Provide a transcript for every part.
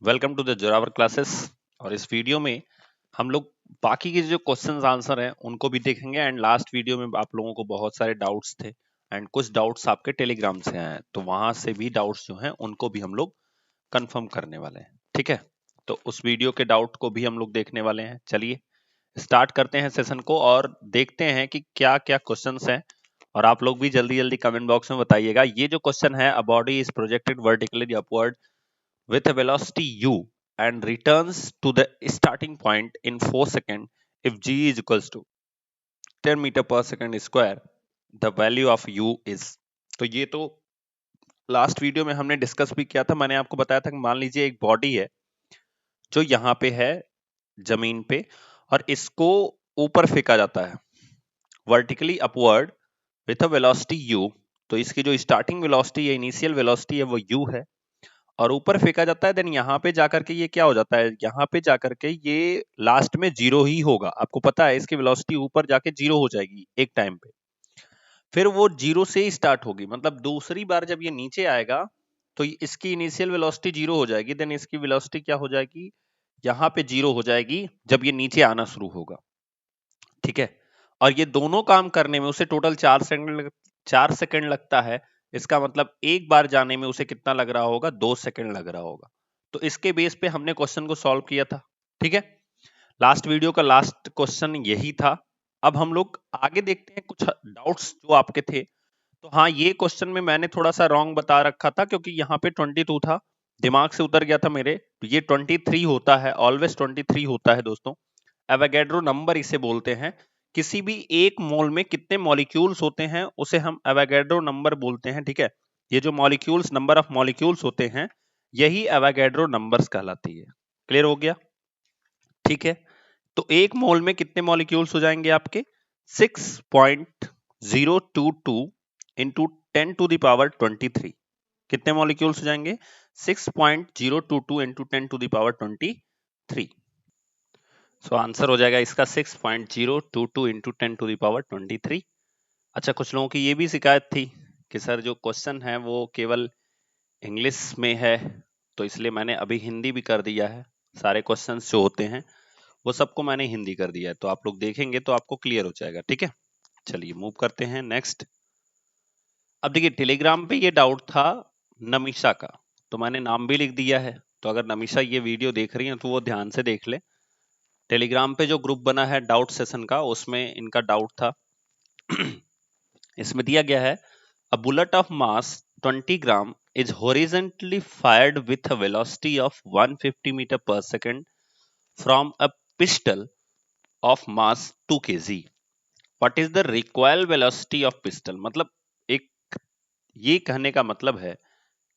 Welcome to the Zoravar classes. और इस video में हम लोग बाकी के जो क्वेश्चंस आंसर हैं उनको भी देखेंगे। एंड लास्ट वीडियो में आप लोगों को बहुत सारे डाउट्स थे एंड कुछ डाउट्स आपके टेलीग्राम से आए हैं, तो वहां से भी डाउट्स जो हैं उनको भी हम लोग कंफर्म करने वाले हैं। ठीक है, तो उस वीडियो के डाउट को भी हम लोग देखने वाले हैं। चलिए स्टार्ट करते हैं सेशन को और देखते हैं कि क्या क्या क्वेश्चंस हैं। और आप लोग भी जल्दी जल्दी कमेंट बॉक्स में बताइएगा। ये जो क्वेश्चन है, अ body is projected vertically upward with a velocity u and returns to the starting point in 4 seconds if g is equals to 10 meter per second square, the value of u is। तो ये तो last video में हमने discuss भी किया था। मैंने आपको बताया था कि मान लीजिए एक बॉडी है जो यहाँ पे है जमीन पे और इसको ऊपर फेंका जाता है vertically upward with a velocity u। तो इसकी जो स्टार्टिंग वेलोसिटी है, इनिशियल वेलोसिटी है, वो u है और ऊपर फेंका जाता है। देन यहाँ पे जाकर के ये क्या हो जाता है, यहाँ पे जाकर के ये लास्ट में जीरो ही होगा। आपको पता है इसकी वेलोसिटी ऊपर जाके जीरो हो जाएगी एक टाइम पे, फिर वो जीरो से ही स्टार्ट होगी। मतलब दूसरी बार जब ये नीचे आएगा तो इसकी इनिशियल वेलोसिटी जीरो हो जाएगी, देन इसकी वेलोसिटी क्या हो जाएगी, यहाँ पे जीरो हो जाएगी जब ये नीचे आना शुरू होगा। ठीक है, और ये दोनों काम करने में उसे टोटल 4 सेकंड लगता है। इसका मतलब एक बार जाने में उसे कितना लग रहा होगा, 2 सेकंड लग रहा होगा। तो इसके बेस पे हमने क्वेश्चन को सॉल्व किया था। ठीक है, लास्ट वीडियो का लास्ट क्वेश्चन यही था। अब हम लोग आगे देखते हैं कुछ डाउट्स जो आपके थे। तो हाँ, ये क्वेश्चन में मैंने थोड़ा सा रॉन्ग बता रखा था क्योंकि यहाँ पे 22 था, दिमाग से उतर गया था मेरे। तो ये 23 होता है, ऑलवेज 23 होता है दोस्तों। एवोगैड्रो नंबर इसे बोलते हैं। किसी भी एक मोल में कितने मॉलिक्यूल्स होते हैं उसे हम एवोगैड्रो नंबर बोलते हैं। ठीक है, ये जो मॉलिक्यूल्स, नंबर ऑफ मॉलिक्यूल्स होते हैं, यही एवोगैड्रो नंबर्स कहलाती है। क्लियर हो गया? ठीक है, तो एक मोल में कितने मॉलिक्यूल्स हो जाएंगे आपके 6.022 इंटू 10 टू द पावर 23। कितने मॉलिक्यूल्स हो जाएंगे, 6.022 into 10 to the power 23। So answer हो जाएगा इसका 6.022 इंटू 10 टू द पावर 23। अच्छा, कुछ लोगों की ये भी शिकायत थी कि सर जो क्वेश्चन है वो केवल इंग्लिश में है, तो इसलिए मैंने अभी हिंदी भी कर दिया है। सारे क्वेश्चंस जो होते हैं वो सबको मैंने हिंदी कर दिया है, तो आप लोग देखेंगे तो आपको क्लियर हो जाएगा। ठीक है, चलिए मूव करते हैं नेक्स्ट। अब देखिए टेलीग्राम पे ये डाउट था नमीशा का, तो मैंने नाम भी लिख दिया है। तो अगर नमीशा ये वीडियो देख रही है तो वो ध्यान से देख ले। टेलीग्राम पे जो ग्रुप बना है डाउट सेशन का, उसमें इनका डाउट था। इसमें दिया गया है, a bullet of mass 20 gram is horizontally fired with a velocity of 150 meter per second from a pistol of mass 2 kg. What is the recoil velocity of pistol? मतलब एक ये कहने का मतलब है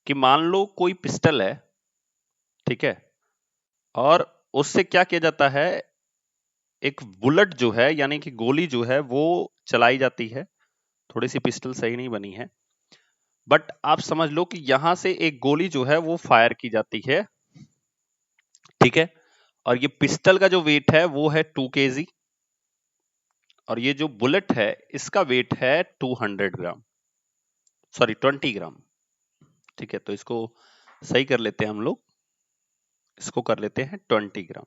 कि मान लो कोई पिस्टल है, ठीक है, और उससे क्या किया जाता है, एक बुलेट जो है यानी कि गोली जो है वो चलाई जाती है। थोड़ी सी पिस्टल सही नहीं बनी है, बट आप समझ लो कि यहां से एक गोली जो है वो फायर की जाती है। ठीक है, और ये पिस्टल का जो वेट है वो है 2 kg और ये जो बुलेट है इसका वेट है 200 ग्राम, सॉरी 20 ग्राम। ठीक है, तो इसको सही कर लेते हैं हम लोग, इसको कर लेते हैं 20 ग्राम।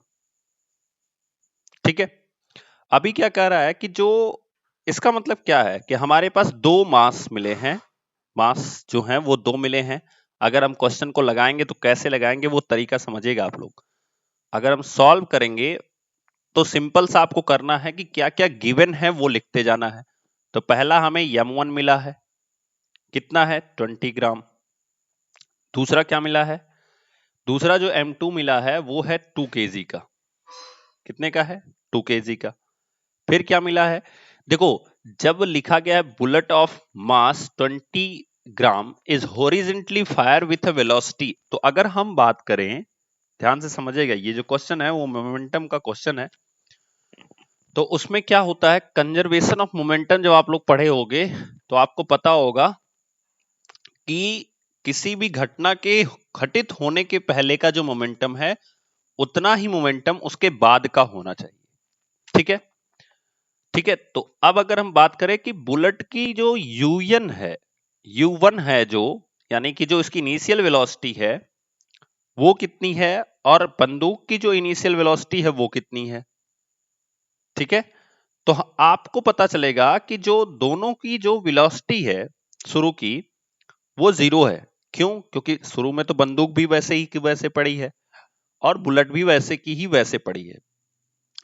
ठीक है, अभी क्या कह रहा है कि जो इसका मतलब क्या है कि हमारे पास दो मास मिले हैं, मास जो हैं वो दो मिले हैं। अगर हम क्वेश्चन को लगाएंगे तो कैसे लगाएंगे वो तरीका समझिएगा आप लोग। अगर हम सॉल्व करेंगे तो सिंपल सा आपको करना है कि क्या क्या गिवन है वो लिखते जाना है। तो पहला हमें m1 मिला है, कितना है 20 ग्राम। दूसरा क्या मिला है, दूसरा जो m2 मिला है वो है 2 kg का। कितने का है, 2 kg का। फिर क्या मिला है, देखो जब लिखा गया है bullet of mass 20 gram is horizontally fire with a velocity, तो अगर हम बात करें, ध्यान से समझिएगा, ये जो क्वेश्चन है वो मोमेंटम का क्वेश्चन है। तो उसमें क्या होता है, कंजर्वेशन ऑफ मोमेंटम जब आप लोग पढ़े होंगे तो आपको पता होगा कि किसी भी घटना के घटित होने के पहले का जो मोमेंटम है उतना ही मोमेंटम उसके बाद का होना चाहिए। ठीक है, ठीक है, तो अब अगर हम बात करें कि बुलेट की जो u1 है, u1 है जो, यानी कि जो इसकी इनिशियल वेलोसिटी है वो कितनी है, और बंदूक की जो इनिशियल वेलोसिटी है वो कितनी है। ठीक है, तो आपको पता चलेगा कि जो दोनों की जो वेलोसिटी है शुरू की वो 0 है। क्यों? क्योंकि शुरू में तो बंदूक भी वैसे ही की वैसे पड़ी है और बुलेट भी वैसे की ही वैसे पड़ी है।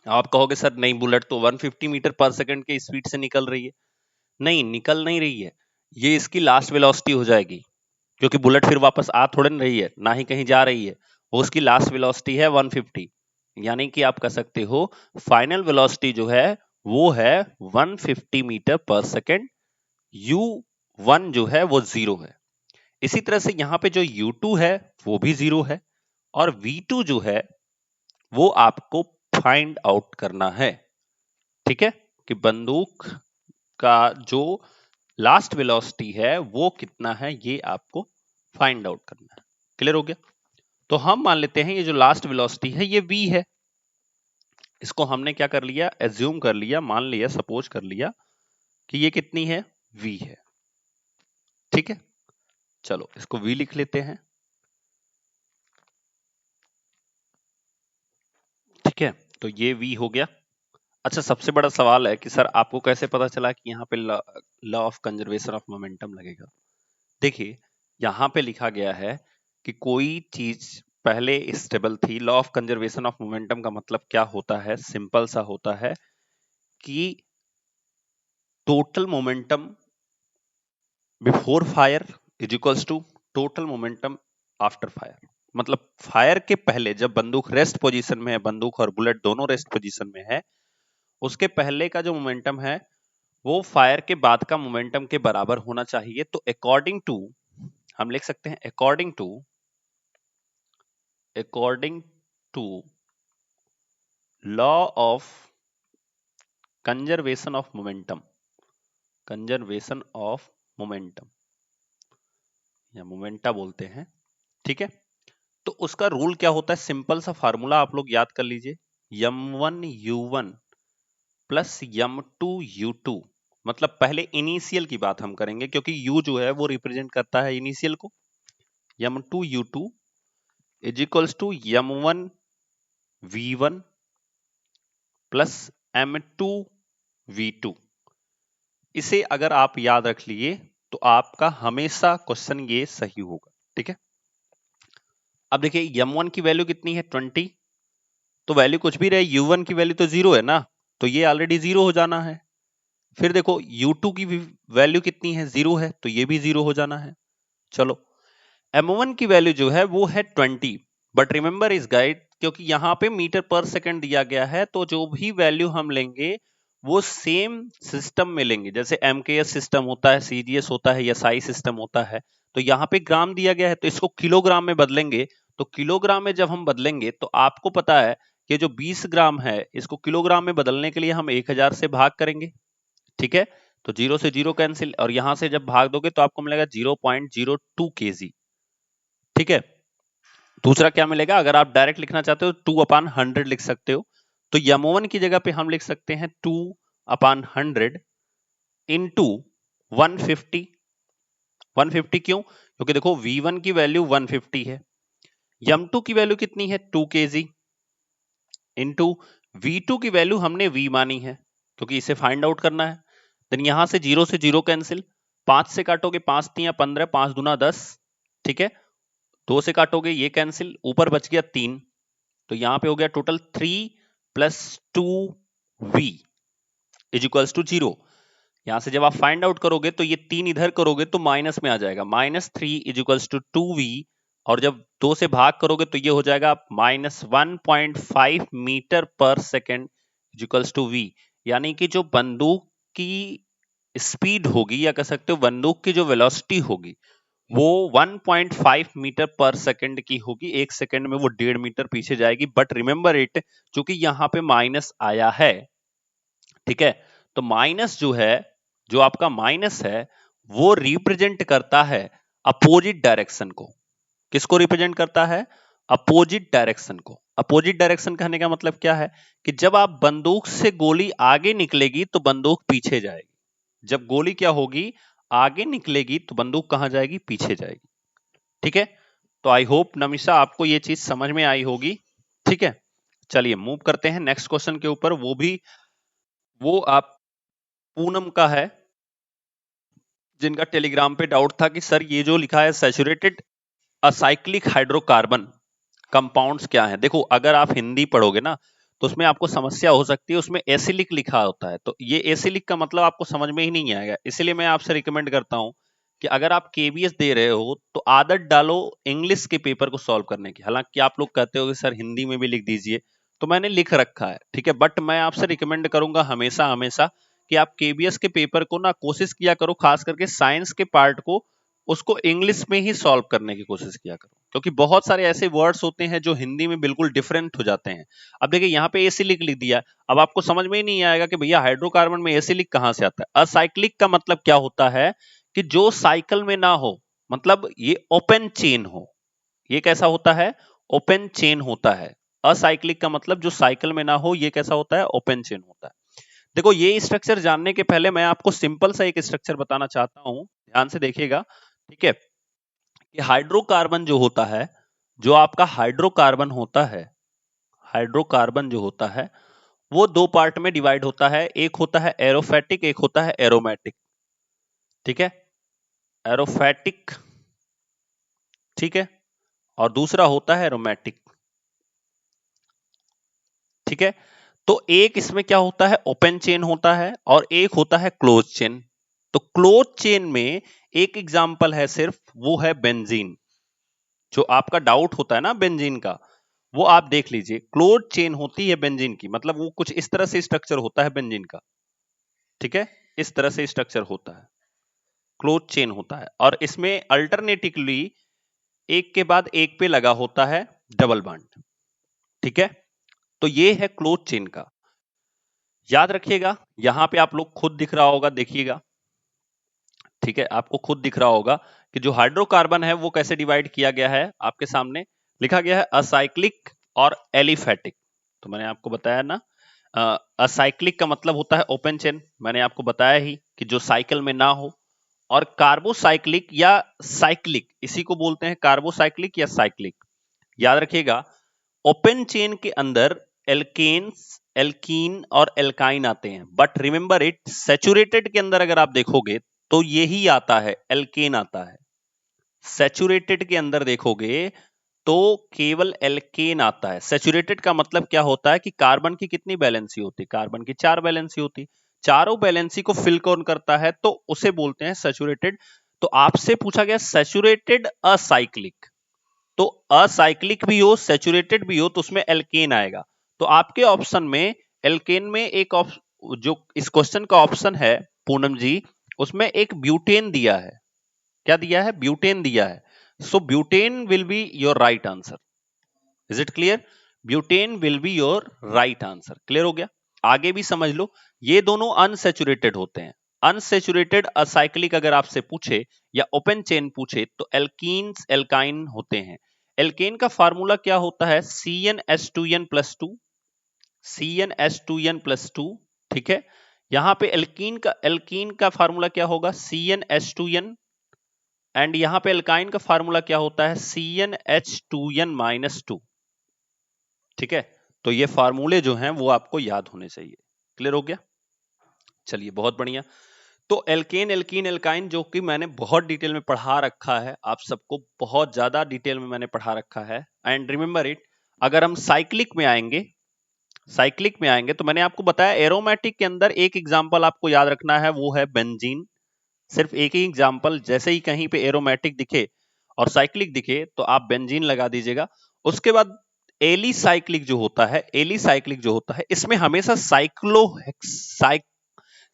आप कहोगे सर नहीं, बुलेट तो 150 मीटर पर सेकंड के स्पीड से निकल रही है। नहीं, निकल नहीं रही है, ये इसकी लास्ट वेलोसिटी हो जाएगी, क्योंकि बुलेट फिर वापस आ थोड़े नहीं रही है, ना ही कहीं जा रही है, वो उसकी लास्ट वेलोसिटी है 150। यानी कि आप कह सकते हो फाइनल वेलोसिटी जो है वो है 150 मीटर पर सेकंड। u1 जो है वो 0 है। इसी तरह से यहां पे जो u2 है वो भी 0 है और v2 जो है वो आपको फाइंड आउट करना है। ठीक है, कि बंदूक का जो लास्ट वेलोसिटी है वो कितना है, ये आपको फाइंड आउट करना है। क्लियर हो गया? तो हम मान लेते हैं ये जो लास्ट वेलोसिटी है ये v है। इसको हमने क्या कर लिया, एज्यूम कर लिया, मान लिया, सपोज कर लिया कि ये कितनी है, v है। ठीक है, चलो इसको v लिख लेते हैं। ठीक है, तो ये v हो गया। अच्छा, सबसे बड़ा सवाल है कि सर आपको कैसे पता चला कि यहाँ पे law of conservation of momentum लगेगा। देखिए, यहाँ पे लिखा गया है कि कोई चीज पहले स्टेबल थी। Law of conservation of momentum का मतलब क्या होता है, सिंपल सा होता है कि total momentum before fire is equals to total momentum after fire. मतलब फायर के पहले जब बंदूक रेस्ट पोजीशन में है, बंदूक और बुलेट दोनों रेस्ट पोजीशन में है, उसके पहले का जो मोमेंटम है वो फायर के बाद का मोमेंटम के बराबर होना चाहिए। तो अकॉर्डिंग टू, हम लिख सकते हैं according to law of conservation of momentum, conservation of momentum या मोमेंटा बोलते हैं। ठीक है, तो उसका रूल क्या होता है, सिंपल सा फार्मूला आप लोग याद कर लीजिए, m1u1 प्लस m2u2। मतलब पहले इनिशियल की बात हम करेंगे क्योंकि u जो है वो रिप्रेजेंट करता है इनिशियल को। m2u2 is equals to m1v1 plus m2v2। इसे अगर आप याद रख लिए तो आपका हमेशा क्वेश्चन ये सही होगा। ठीक है, अब देखिए m1 की वैल्यू कितनी है 20, तो वैल्यू कुछ भी रहे u1 की वैल्यू तो 0 है ना, तो ये ऑलरेडी 0 हो जाना है। फिर देखो u2 की वैल्यू कितनी है, 0 है, तो ये भी 0 हो जाना है। चलो m1 की वैल्यू जो है वो है 20, बट रिमेंबर इस गाइड, क्योंकि यहाँ पे मीटर पर सेकंड दिया गया है तो जो भी वैल्यू हम लेंगे वो सेम सिस्टम में लेंगे। जैसे MKS सिस्टम होता है, CGS होता है या SI सिस्टम होता है, तो यहाँ पे ग्राम दिया गया है तो इसको किलोग्राम में बदलेंगे। तो किलोग्राम में जब हम बदलेंगे तो आपको पता है कि जो 20 ग्राम है इसको किलोग्राम में बदलने के लिए हम 1000 से भाग करेंगे। ठीक है, तो 0 से 0 कैंसिल, और यहां से जब भाग दोगे तो आपको मिलेगा 0.02 kg। ठीक है, दूसरा क्या मिलेगा, अगर आप डायरेक्ट लिखना चाहते हो 2/100 लिख सकते हो। तो m1 की जगह पे हम लिख सकते हैं 2/100 इंटू 150। 150 क्यों? क्योंकि देखो v1 की वैल्यू 150 है, m2 की वैल्यू कितनी है 2 kg, इंटू v2 की वैल्यू हमने v मानी है क्योंकि इसे फाइंड आउट करना है। देन यहां से 0 से 0 कैंसिल, 5 से काटोगे 5 तिया 15, 5 दूना 10। ठीक है, 2 से काटोगे ये कैंसिल, ऊपर बच गया 3, तो यहां पे हो गया total 3 plus 2v is equals to 0। यहां से जब आप फाइंड आउट करोगे तो ये 3 इधर करोगे तो माइनस में आ जाएगा, -3 इज इक्वल्स टू 2v, और जब 2 से भाग करोगे तो ये हो जाएगा -1.5 मीटर पर second is equals to v। यानी कि जो बंदूक की स्पीड होगी या कह सकते हो बंदूक की जो वेलोसिटी होगी वो 1.5 मीटर पर सेकंड की होगी। एक सेकंड में वो 1.5 मीटर पीछे जाएगी। बट रिमेंबर इट, क्योंकि यहां पे माइनस आया है, ठीक है, तो माइनस जो है, जो आपका माइनस है वो रिप्रेजेंट करता है अपोजिट डायरेक्शन को। किसको रिप्रेजेंट करता है? अपोजिट डायरेक्शन को। अपोजिट डायरेक्शन कहने का मतलब क्या है कि जब आप बंदूक से गोली आगे निकलेगी तो बंदूक पीछे जाएगी, जब गोली क्या होगी आगे निकलेगी तो बंदूक कहां जाएगी, पीछे जाएगी। ठीक है, तो आई होप नमिशा आपको ये चीज समझ में आई होगी। ठीक है, चलिए मूव करते हैं नेक्स्ट क्वेश्चन के ऊपर। वो आप पूनम का है, जिनका टेलीग्राम पे डाउट था कि सर ये जो लिखा है सैचुरेटेड असाइक्लिक हाइड्रोकार्बन कंपाउंड्स क्या है। देखो अगर आप हिंदी पढ़ोगे ना तो उसमें आपको समस्या हो सकती है, उसमें एसिलिक लिखा होता है, तो ये एसिलिक का मतलब आपको समझ में ही नहीं आएगा। इसलिए मैं आपसे रिकमेंड करता हूं कि अगर आप केबीएस दे रहे हो तो आदत डालो इंग्लिश के पेपर को सॉल्व करने की। हालांकि आप लोग कहते हो कि सर हिंदी में भी लिख दीजिए, तो मैंने लिख रखा है, ठीक है, बट मैं आपसे रिकमेंड करूंगा हमेशा हमेशा कि आप केबीएस के पेपर को ना कोशिश किया करो, खास करके साइंस के पार्ट को, उसको इंग्लिश में ही सॉल्व करने की कोशिश किया करो, क्योंकि बहुत सारे ऐसे वर्ड्स होते हैं जो हिंदी में बिल्कुल डिफरेंट हो जाते हैं। अब देखिए यहाँ पे एसिलिक लिख दिया, अब आपको समझ में ही नहीं आएगा कि भैया हाइड्रोकार्बन में एसिलिक कहां से आता है। असाइक्लिक का मतलब क्या होता है कि जो साइकिल में ना हो, मतलब ये ओपन चेन हो। ये कैसा होता है? ओपन चेन होता है। असाइक्लिक का मतलब जो साइकिल में ना हो, ये कैसा होता है? ओपन चेन होता है। देखो ये स्ट्रक्चर जानने के पहले मैं आपको सिंपल सा एक स्ट्रक्चर बताना चाहता हूं, ध्यान से देखिएगा। ठीक है, कि हाइड्रोकार्बन जो होता है, जो आपका हाइड्रोकार्बन होता है, हाइड्रोकार्बन जो होता है वो दो पार्ट में डिवाइड होता है। एक होता है एरोफेटिक, एक होता है एरोमेटिक। ठीक है, एरोफेटिक, ठीक है, और दूसरा होता है एरोमेटिक। ठीक है, तो एक इसमें क्या होता है? ओपन चेन होता है, और एक होता है क्लोज चेन। तो क्लोज चेन में एक एग्जांपल है सिर्फ, वो है बेंजीन। जो आपका डाउट होता है ना बेंजीन का, वो आप देख लीजिए, क्लोज चेन होती है बेंजीन की, मतलब वो कुछ इस तरह से स्ट्रक्चर होता है बेंजीन का। ठीक है, इस तरह से स्ट्रक्चर होता है, क्लोज चेन होता है, और इसमें अल्टरनेटिवली एक के बाद एक पे लगा होता है डबल बॉन्ड। ठीक है, तो ये है क्लोज चेन का। याद रखिएगा, यहां पे आप लोग खुद दिख रहा होगा, देखिएगा। ठीक है, आपको खुद दिख रहा होगा कि जो हाइड्रोकार्बन है वो कैसे डिवाइड किया गया है, आपके सामने लिखा गया है असाइक्लिक और एलिफेटिक। तो मैंने आपको बताया ना, असाइक्लिक का मतलब होता है ओपन चेन, मैंने आपको बताया ही कि जो साइकिल में ना हो। और कार्बोसाइक्लिक या साइक्लिक, इसी को बोलते हैं कार्बोसाइक्लिक या साइक्लिक। याद रखिएगा, ओपन चेन के अंदर एल्केन्स, एल्कीन और एल्काइन आते हैं, बट रिमेंबर इट, सैचुरेटेड के अंदर अगर आप देखोगे तो यही आता है, एल्केन आता है। सैचुरेटेड के अंदर देखोगे तो केवल एल्केन आता है। सैचुरेटेड का मतलब क्या होता है कि कार्बन की कितनी बैलेंसी होती? कार्बन की 4 बैलेंसी होती। चारों बैलेंसी को फिल कौन करता है? तो उसे बोलते हैं सैचुरेटेड। तो आपसे पूछा गया सैचुरेटेड असाइक्लिक, तो असाइक्लिक भी हो सैचुरेटेड भी हो तो उसमें एल्केन आएगा। तो आपके ऑप्शन में एल्केन में एक जो इस क्वेश्चन का ऑप्शन है पूनम जी, उसमें एक ब्यूटेन दिया है। क्या दिया है? ब्यूटेन दिया है। So butane will be your right answer. Is it clear? Butane will be your right answer. Clear हो गया? आगे भी समझ लो, ये दोनों अनसैचुरेटेड होते हैं। अनसैचुरेटेड असाइक्लिक अगर आपसे पूछे या ओपन चेन पूछे तो एल्कीन्स एल्काइन होते हैं। एल्केन का फार्मूला क्या होता है? CnH2n+2, CnH2n+2। ठीक है, यहां पे एल्कीन का फार्मूला क्या होगा? CnH2n, एंड यहां पे एल्काइन का फार्मूला क्या होता है? CnH2n-2। ठीक है, तो ये फार्मूले जो हैं वो आपको याद होने चाहिए। क्लियर हो गया? चलिए बहुत बढ़िया। तो एल्केन, एल्कीन, एल्काइन जो कि मैंने बहुत डिटेल में पढ़ा रखा है, आप सबको बहुत ज्यादा डिटेल में मैंने पढ़ा रखा है। एंड रिमेंबर इट, अगर हम साइक्लिक में आएंगे, साइक्लिक में आएंगे तो मैंने आपको बताया एरोमेटिक के अंदर एक एग्जांपल आपको याद रखना है, वो है बेंजीन। सिर्फ एक ही एग्जांपल, जैसे ही कहीं पे एरोमेटिक दिखे और साइक्लिक दिखे तो आप बेंजीन लगा दीजिएगा। उसके बाद एली साइक्लिक जो होता है, एली साइक्लिक जो होता है, इसमें हमेशा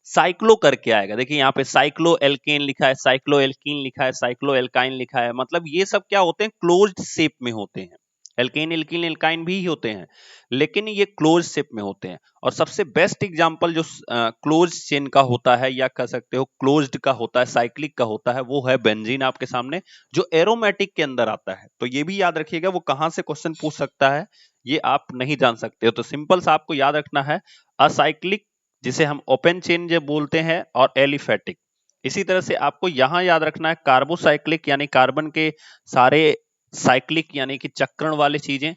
साइक्लो करके आएगा। देखिए यहाँ पे साइक्लो एल्केन लिखा है, साइक्लो एल्कीन लिखा है, साइक्लो एल्काइन लिखा है, मतलब ये सब क्या होते हैं? क्लोज्ड शेप में होते हैं। एल्केन, एल्कीन, एल्काइन भी होते हैं, लेकिन ये क्लोज शेप में होते हैं। और सबसे बेस्ट एग्जांपल जो क्लोज चेन का होता है, या कह सकते हो क्लोज्ड का होता है, साइक्लिक का होता है, वो है बेंजीन आपके सामने, जो एरोमेटिक के अंदर आता है। तो ये भी याद रखिएगा, वो कहां से क्वेश्चन पूछ सकता है ये आप नहीं जान सकते हो। तो सिंपल सा आपको याद रखना है, असाइक्लिक जिसे हम ओपन चेन जो बोलते हैं, और एलिफेटिक। इसी तरह से आपको यहां याद रखना है कार्बोसाइक्लिक, यानी कार्बन के सारे साइक्लिक यानी कि चक्रण वाली चीजें,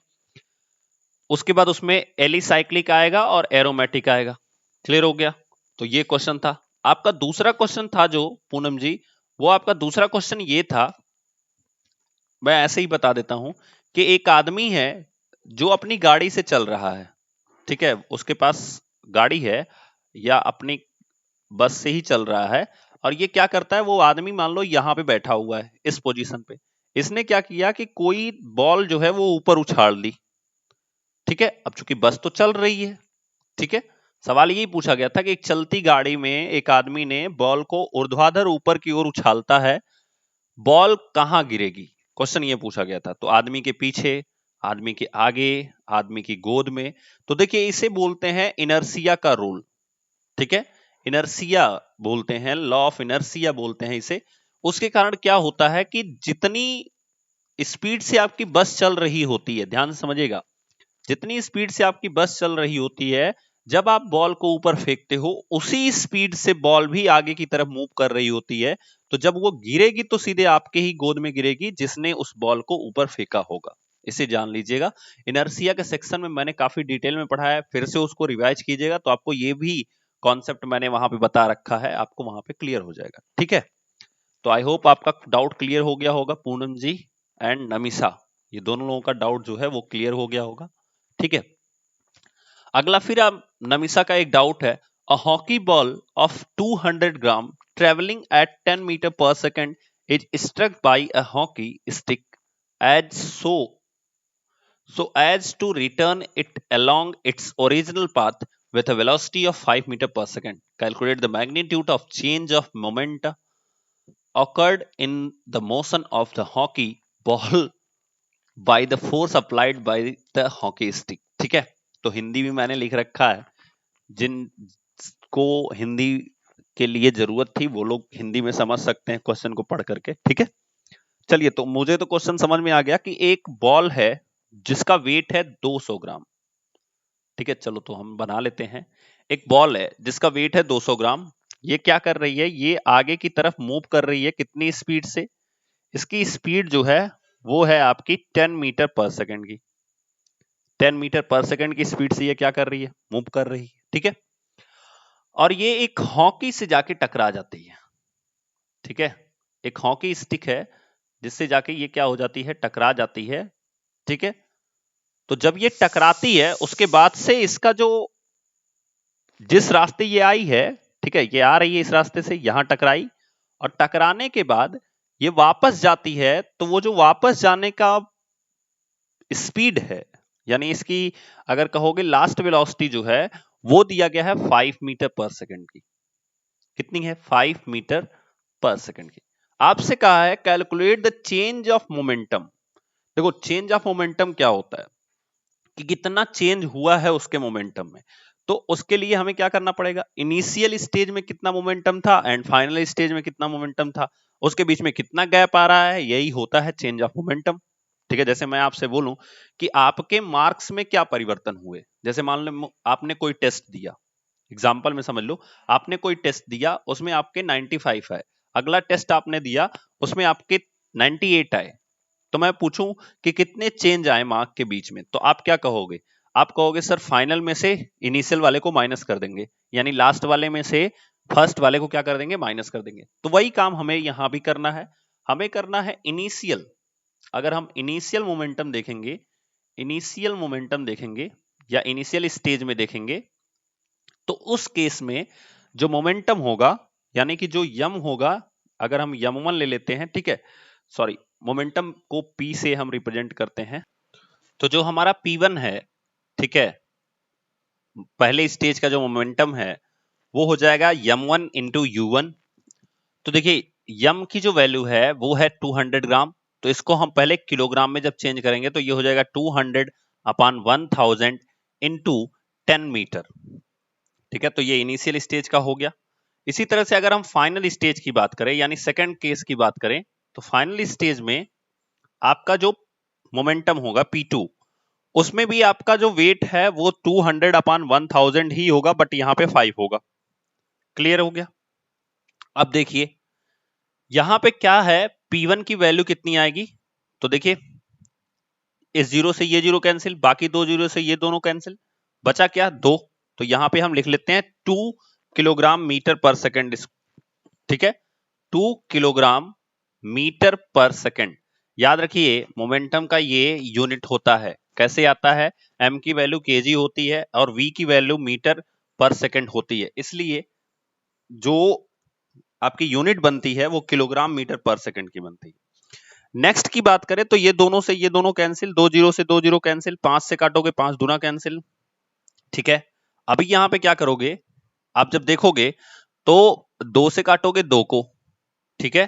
उसके बाद उसमें एलिसाइक्लिक आएगा और एरोमेटिक आएगा। क्लियर हो गया? तो ये क्वेश्चन था आपका। दूसरा क्वेश्चन था जो पूनम जी, वो आपका दूसरा क्वेश्चन ये था, मैं ऐसे ही बता देता हूं कि एक आदमी है जो अपनी गाड़ी से चल रहा है, ठीक है, उसके पास गाड़ी है या अपनी बस से ही चल रहा है, और ये क्या करता है, वो आदमी मान लो यहां पे बैठा हुआ है इस पोजीशन पे, इसने क्या किया कि कोई बॉल जो है वो ऊपर उछाल दी, ठीक है। अब चूंकि बस तो चल रही है, ठीक है, सवाल यही पूछा गया था कि एक चलती गाड़ी में एक आदमी ने बॉल को ऊर्ध्वाधर ऊपर की ओर उछालता है, बॉल कहां गिरेगी, क्वेश्चन ये पूछा गया था। तो आदमी के पीछे, आदमी के आगे, आदमी की गोद में। तो देखिए इसे बोलते हैं इनर्सिया का रूल, ठीक है, इनर्सिया बोलते हैं, लॉ ऑफ इनर्सिया बोलते हैं इसे। उसके कारण क्या होता है कि जितनी स्पीड से आपकी बस चल रही होती है, ध्यान से समझिएगा, जितनी स्पीड से आपकी बस चल रही होती है, जब आप बॉल को ऊपर फेंकते हो उसी स्पीड से बॉल भी आगे की तरफ मूव कर रही होती है। तो जब वो गिरेगी तो सीधे आपके ही गोद में गिरेगी जिसने उस बॉल को ऊपर फेंका होगा। इसे जान लीजिएगा। इनर्सिया के सेक्शन में मैंने काफी डिटेल में पढ़ा है, फिर से उसको रिवाइज कीजिएगा तो आपको ये भी कॉन्सेप्ट मैंने वहां पे बता रखा है, आपको वहां पे क्लियर हो जाएगा, ठीक है। तो आई होप आपका डाउट क्लियर हो गया होगा, पूनम जी एंड नमिसा, ये दोनों लोगों का डाउट जो है वो क्लियर हो गया होगा, ठीक है। अगला फिर आप नमिसा का एक डाउट है, a hockey ball of 200 gram travelling at 10 metre पर second is struck by a hockey stick edge so as to return it along its original path with a velocity of 5 meter per second. Calculate the magnitude of change of moment occurred in the motion of the hockey ball by the force applied by the hockey stick. ठीक है, तो हिंदी भी मैंने लिख रखा है, जिनको हिंदी के लिए जरूरत थी वो लोग हिंदी में समझ सकते हैं क्वेश्चन को पढ़ करके, ठीक है। चलिए, तो मुझे तो क्वेश्चन समझ में आ गया कि एक बॉल है जिसका वेट है 200 ग्राम, ठीक है। चलो तो हम बना लेते हैं। एक बॉल है जिसका वेट है 200 ग्राम, ये क्या कर रही है, ये आगे की तरफ मूव कर रही है, कितनी स्पीड से, इसकी स्पीड जो है वो है आपकी 10 मीटर पर सेकंड की, 10 मीटर पर सेकंड की स्पीड से ये क्या कर रही है, मूव कर रही है, ठीक है। और ये एक हॉकी से जाके टकरा जाती है, ठीक है, एक हॉकी स्टिक है जिससे जाके ये क्या हो जाती है, टकरा जाती है, ठीक है। तो जब ये टकराती है उसके बाद से इसका जो, जिस रास्ते ये आई है, ठीक है, ये आ रही है इस रास्ते से, यहां टकराई, और टकराने के बाद ये वापस जाती है, तो वो जो वापस जाने का स्पीड है, यानी इसकी अगर कहोगे लास्ट वेलोसिटी जो है वो दिया गया है 5 मीटर पर सेकंड की। कितनी है, 5 मीटर पर सेकंड की। आपसे कहा है calculate the change of momentum. देखो चेंज ऑफ मोमेंटम क्या होता है कि कितना चेंज हुआ है उसके मोमेंटम में। तो उसके लिए हमें क्या करना पड़ेगा, इनिशियल स्टेज में कितना मोमेंटम था एंड फाइनल स्टेज में कितना मोमेंटम था, उसके बीच में कितना गैप आ रहा है, यही होता है चेंज ऑफ मोमेंटम, ठीक है। जैसे मैं आपसे बोलूं कि आपके मार्क्स में क्या परिवर्तन हुए, जैसे मान लो आपने कोई टेस्ट दिया, एग्जाम्पल में समझ लो, आपने कोई टेस्ट दिया उसमें आपके 95 आए, अगला टेस्ट आपने दिया उसमें आपके 98 आए, तो मैं पूछूं कि कितने चेंज आए मार्क के बीच में, तो आप क्या कहोगे, आप कहोगे सर फाइनल में से इनिशियल वाले को माइनस कर देंगे, यानी लास्ट वाले में से फर्स्ट वाले को क्या कर देंगे, माइनस कर देंगे। तो वही काम हमें यहां भी करना है, हमें करना है इनिशियल। अगर हम इनिशियल मोमेंटम देखेंगे, इनिशियल मोमेंटम देखेंगे या इनिशियल स्टेज में देखेंगे, तो उस केस में जो मोमेंटम होगा, यानी कि जो यम होगा, अगर हम यम 1 ले लेते हैं, ठीक है, सॉरी, मोमेंटम को पी से हम रिप्रेजेंट करते हैं, तो जो हमारा P1 है, ठीक है, पहले स्टेज का जो मोमेंटम है वो हो जाएगा m1 इंटू u1। तो देखिए यम की जो वैल्यू है वो है 200 ग्राम, तो इसको हम पहले किलोग्राम में जब चेंज करेंगे तो ये हो जाएगा 200 अपॉन 1000 इंटू 10 मीटर, ठीक है। तो ये इनिशियल स्टेज का हो गया। इसी तरह से अगर हम फाइनल स्टेज की बात करें, यानी सेकंड केस की बात करें, तो फाइनल स्टेज में आपका जो मोमेंटम होगा P2, उसमें भी आपका जो वेट है वो 200 अपॉन 1000 ही होगा, बट यहां पे 5 होगा। क्लियर हो गया? अब देखिए यहां पे क्या है, P1 की वैल्यू कितनी आएगी, तो देखिए इस जीरो से ये जीरो कैंसिल, बाकी दो जीरो से ये दोनों कैंसिल, बचा क्या 2। तो यहां पे हम लिख लेते हैं 2 किलोग्राम मीटर पर सेकेंड। ठीक है, 2 किलोग्राम मीटर पर सेकेंड। याद रखिए मोमेंटम का ये यूनिट होता है, कैसे आता है, m की वैल्यू केजी होती है और v की वैल्यू मीटर पर सेकेंड होती है, इसलिए जो आपकी यूनिट बनती है वो किलोग्राम मीटर पर सेकेंड की बनती है। नेक्स्ट की बात करें तो ये दोनों से ये दोनों कैंसिल, 2 जीरो से 2 जीरो कैंसिल, 5 से काटोगे 5 दूना कैंसिल। ठीक है, अभी यहां पे क्या करोगे, आप जब देखोगे तो 2 से काटोगे 2 को, ठीक है,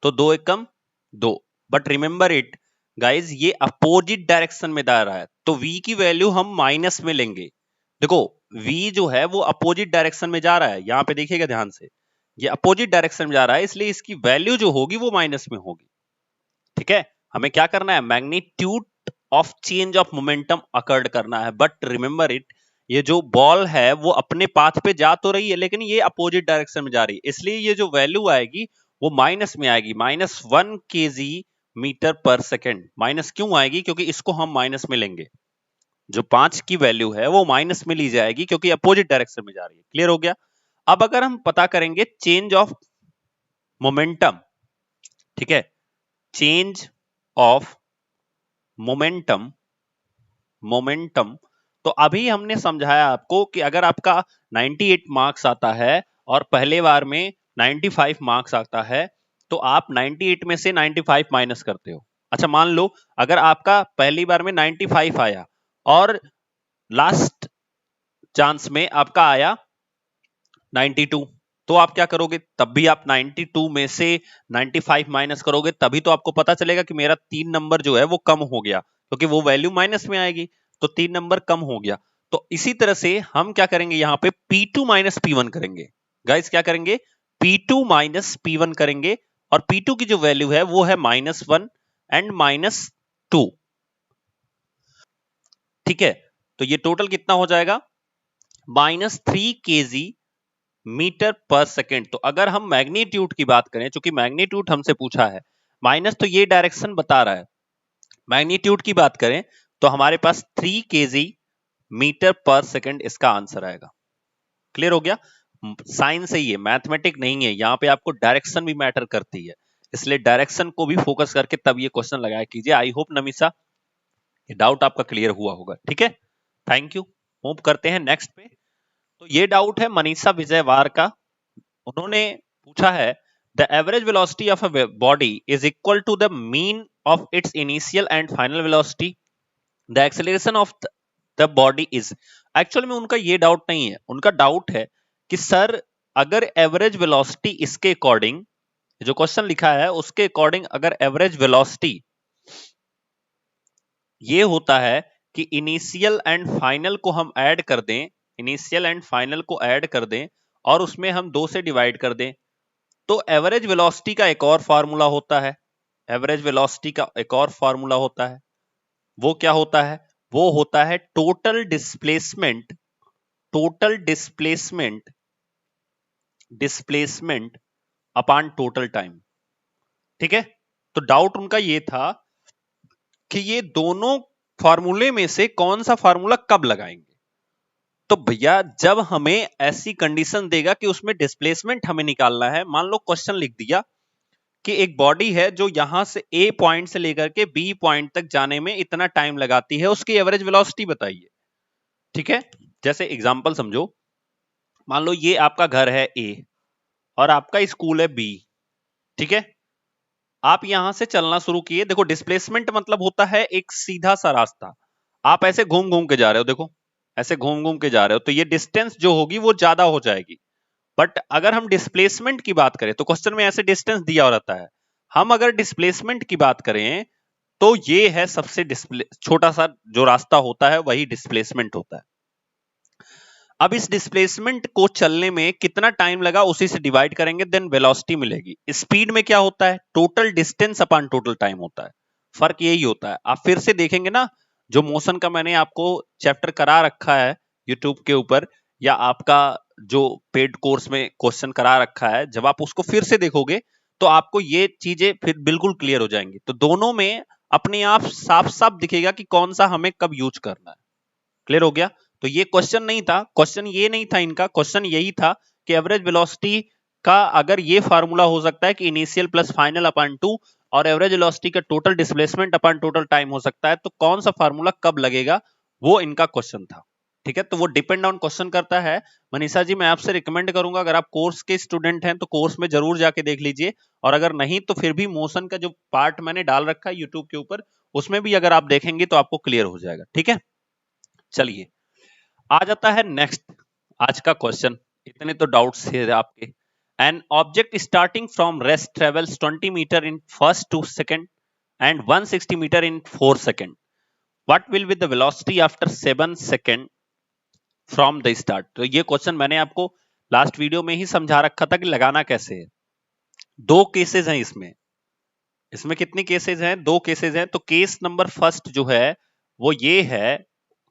तो 2 एकम 2, बट रिमेंबर इट गाइज ये अपोजिट डायरेक्शन में जा रहा है, तो v की वैल्यू हम माइनस में लेंगे। देखो v जो है वो अपोजिट डायरेक्शन में जा रहा है, यहां पे देखिएगा ध्यान से, ये अपोजिट डायरेक्शन में जा रहा है, इसलिए इसकी वैल्यू जो होगी वो माइनस में होगी। ठीक है, हमें क्या करना है, magnitude of change of momentum occurred करना है, बट रिमेंबर इट ये जो बॉल है वो अपने पाथ पे जा तो रही है लेकिन ये अपोजिट डायरेक्शन में जा रही है, इसलिए ये जो वैल्यू आएगी वो माइनस में आएगी, -1 kg मीटर पर सेकेंड। माइनस क्यों आएगी, क्योंकि इसको हम माइनस में लेंगे, जो 5 की वैल्यू है वो माइनस में ली जाएगी क्योंकि अपोजिट डायरेक्शन में जा रही है। क्लियर हो गया। अब अगर हम पता करेंगे चेंज ऑफ मोमेंटम, ठीक है, चेंज ऑफ मोमेंटम, तो अभी हमने समझाया आपको कि अगर आपका 98 मार्क्स आता है और पहले बार में 95 मार्क्स आता है तो आप 98 में से 95 माइनस करते हो। अच्छा मान लो अगर आपका पहली बार में 95 आया और लास्ट चांस में आपका आया 92, तो आप क्या करोगे, तब भी आप 92 में से 95 माइनस करोगे, तभी तो आपको पता चलेगा कि मेरा 3 नंबर जो है वो कम हो गया, क्योंकि वो वैल्यू माइनस में आएगी, तो 3 नंबर कम हो गया। तो इसी तरह से हम क्या करेंगे, यहाँ पे P2 माइनस P1 करेंगे। गाइस क्या करेंगे, P2 माइनस P1 करेंगे, और P2 की जो वैल्यू है वो है -1 एंड -2। ठीक है, तो ये टोटल कितना हो जाएगा, -3 kg मीटर पर सेकेंड। तो अगर हम मैग्नीट्यूड की बात करें, चूंकि मैग्नीट्यूड हमसे पूछा है, माइनस तो ये डायरेक्शन बता रहा है, मैग्नीट्यूड की बात करें तो हमारे पास 3 kg मीटर पर सेकेंड इसका आंसर आएगा। क्लियर हो गया। साइंस है ये, मैथमेटिक नहीं है, यहाँ पे आपको डायरेक्शन भी मैटर करती है, इसलिए डायरेक्शन को भी फोकस करके तब ये क्वेश्चन लगाया कीजिए। आई होप नमिसा ये डाउट आपका क्लियर हुआ होगा। ठीक है, थैंक यू। मूव करते हैं नेक्स्ट पे। तो ये डाउट है मनीषा विजयवार का, उन्होंने पूछा है the average velocity of a body is equal to the mean of its initial and final velocity, the acceleration of the body is. Actual में उनका ये डाउट नहीं है, उनका डाउट है कि सर अगर एवरेज वेलोसिटी इसके अकॉर्डिंग, जो क्वेश्चन लिखा है उसके अकॉर्डिंग अगर एवरेज वेलोसिटी ये होता है कि इनिशियल एंड फाइनल को हम ऐड कर दें, इनिशियल एंड फाइनल को ऐड कर दें और उसमें हम 2 से डिवाइड कर दें, तो एवरेज वेलोसिटी का एक और फार्मूला होता है, एवरेज वेलोसिटी का एक और फार्मूला होता है, वो क्या होता है, वो होता है total displacement, total displacement, displacement upon total time. ठीक है, तो डाउट उनका ये था कि ये दोनों फार्मूले में से कौन सा फार्मूला कब लगाएंगे। तो भैया जब हमें ऐसी कंडीशन देगा कि उसमें डिस्प्लेसमेंट हमें निकालना है, मान लो क्वेश्चन लिख दिया कि एक बॉडी है जो यहां से ए पॉइंट से लेकर के बी पॉइंट तक जाने में इतना टाइम लगाती है, उसकी एवरेज वेलोसिटी बताइए। ठीक है, जैसे एग्जांपल समझो, मान लो ये आपका घर है ए और आपका स्कूल है बी। ठीक है, आप यहां से चलना शुरू किए, देखो डिस्प्लेसमेंट मतलब होता है एक सीधा सा रास्ता, आप ऐसे घूम घूम के जा रहे हो, देखो ऐसे घूम घूम के जा रहे हो, तो ये डिस्टेंस जो होगी वो ज्यादा हो जाएगी। बट अगर हम डिस्प्लेसमेंट की बात करें तो क्वेश्चन में ऐसे डिस्टेंस दिया रहता है, हम अगर डिस्प्लेसमेंट की बात करें तो ये है सबसे छोटा सा जो रास्ता होता है वही डिस्प्लेसमेंट होता है। अब इस डिस्प्लेसमेंट को चलने में कितना टाइम लगा उसी से डिवाइड करेंगे, देन वेलोसिटी मिलेगी। स्पीड में क्या होता है, total distance upon total time होता है, फर्क यही होता है। आप फिर से देखेंगे ना, जो मोशन का मैंने आपको चैप्टर करा रखा है यूट्यूब के ऊपर, या आपका जो पेड कोर्स में क्वेश्चन करा रखा है, जब आप उसको फिर से देखोगे तो आपको ये चीजें फिर बिल्कुल क्लियर हो जाएंगी। तो दोनों में अपने आप साफ साफ दिखेगा कि कौन सा हमें कब यूज करना है। क्लियर हो गया? तो ये क्वेश्चन नहीं था, क्वेश्चन ये नहीं था इनका, क्वेश्चन यही था कि एवरेज वेलोसिटी का अगर ये फार्मूला हो सकता है कि इनिशियल प्लस फाइनल अपॉन 2 और एवरेज वेलोसिटी का total displacement upon total time हो सकता है, तो कौन सा फार्मूला कब लगेगा, वो इनका क्वेश्चन था। ठीक है, तो वो डिपेंड ऑन क्वेश्चन करता है। मनीषा जी, मैं आपसे रिकमेंड करूंगा अगर आप कोर्स के स्टूडेंट हैं तो कोर्स में जरूर जाके देख लीजिए, और अगर नहीं तो फिर भी मोशन का जो पार्ट मैंने डाल रखा है यूट्यूब के ऊपर, उसमें भी अगर आप देखेंगे तो आपको क्लियर हो जाएगा। ठीक है, चलिए आ जाता है नेक्स्ट आज का क्वेश्चन। इतने तो डाउट्स थे आपके। An object starting from rest travels 20 metre in first 2 second and 160 metre in 4 second, what will be the velocity after 7 second from the start. तो ये क्वेश्चन मैंने आपको लास्ट वीडियो में ही समझा रखा था कि लगाना कैसे है। दो केसेस हैं इसमें। इसमें कितने केसेस हैं? दो केसेस हैं। तो केस नंबर फर्स्ट जो है वो ये है,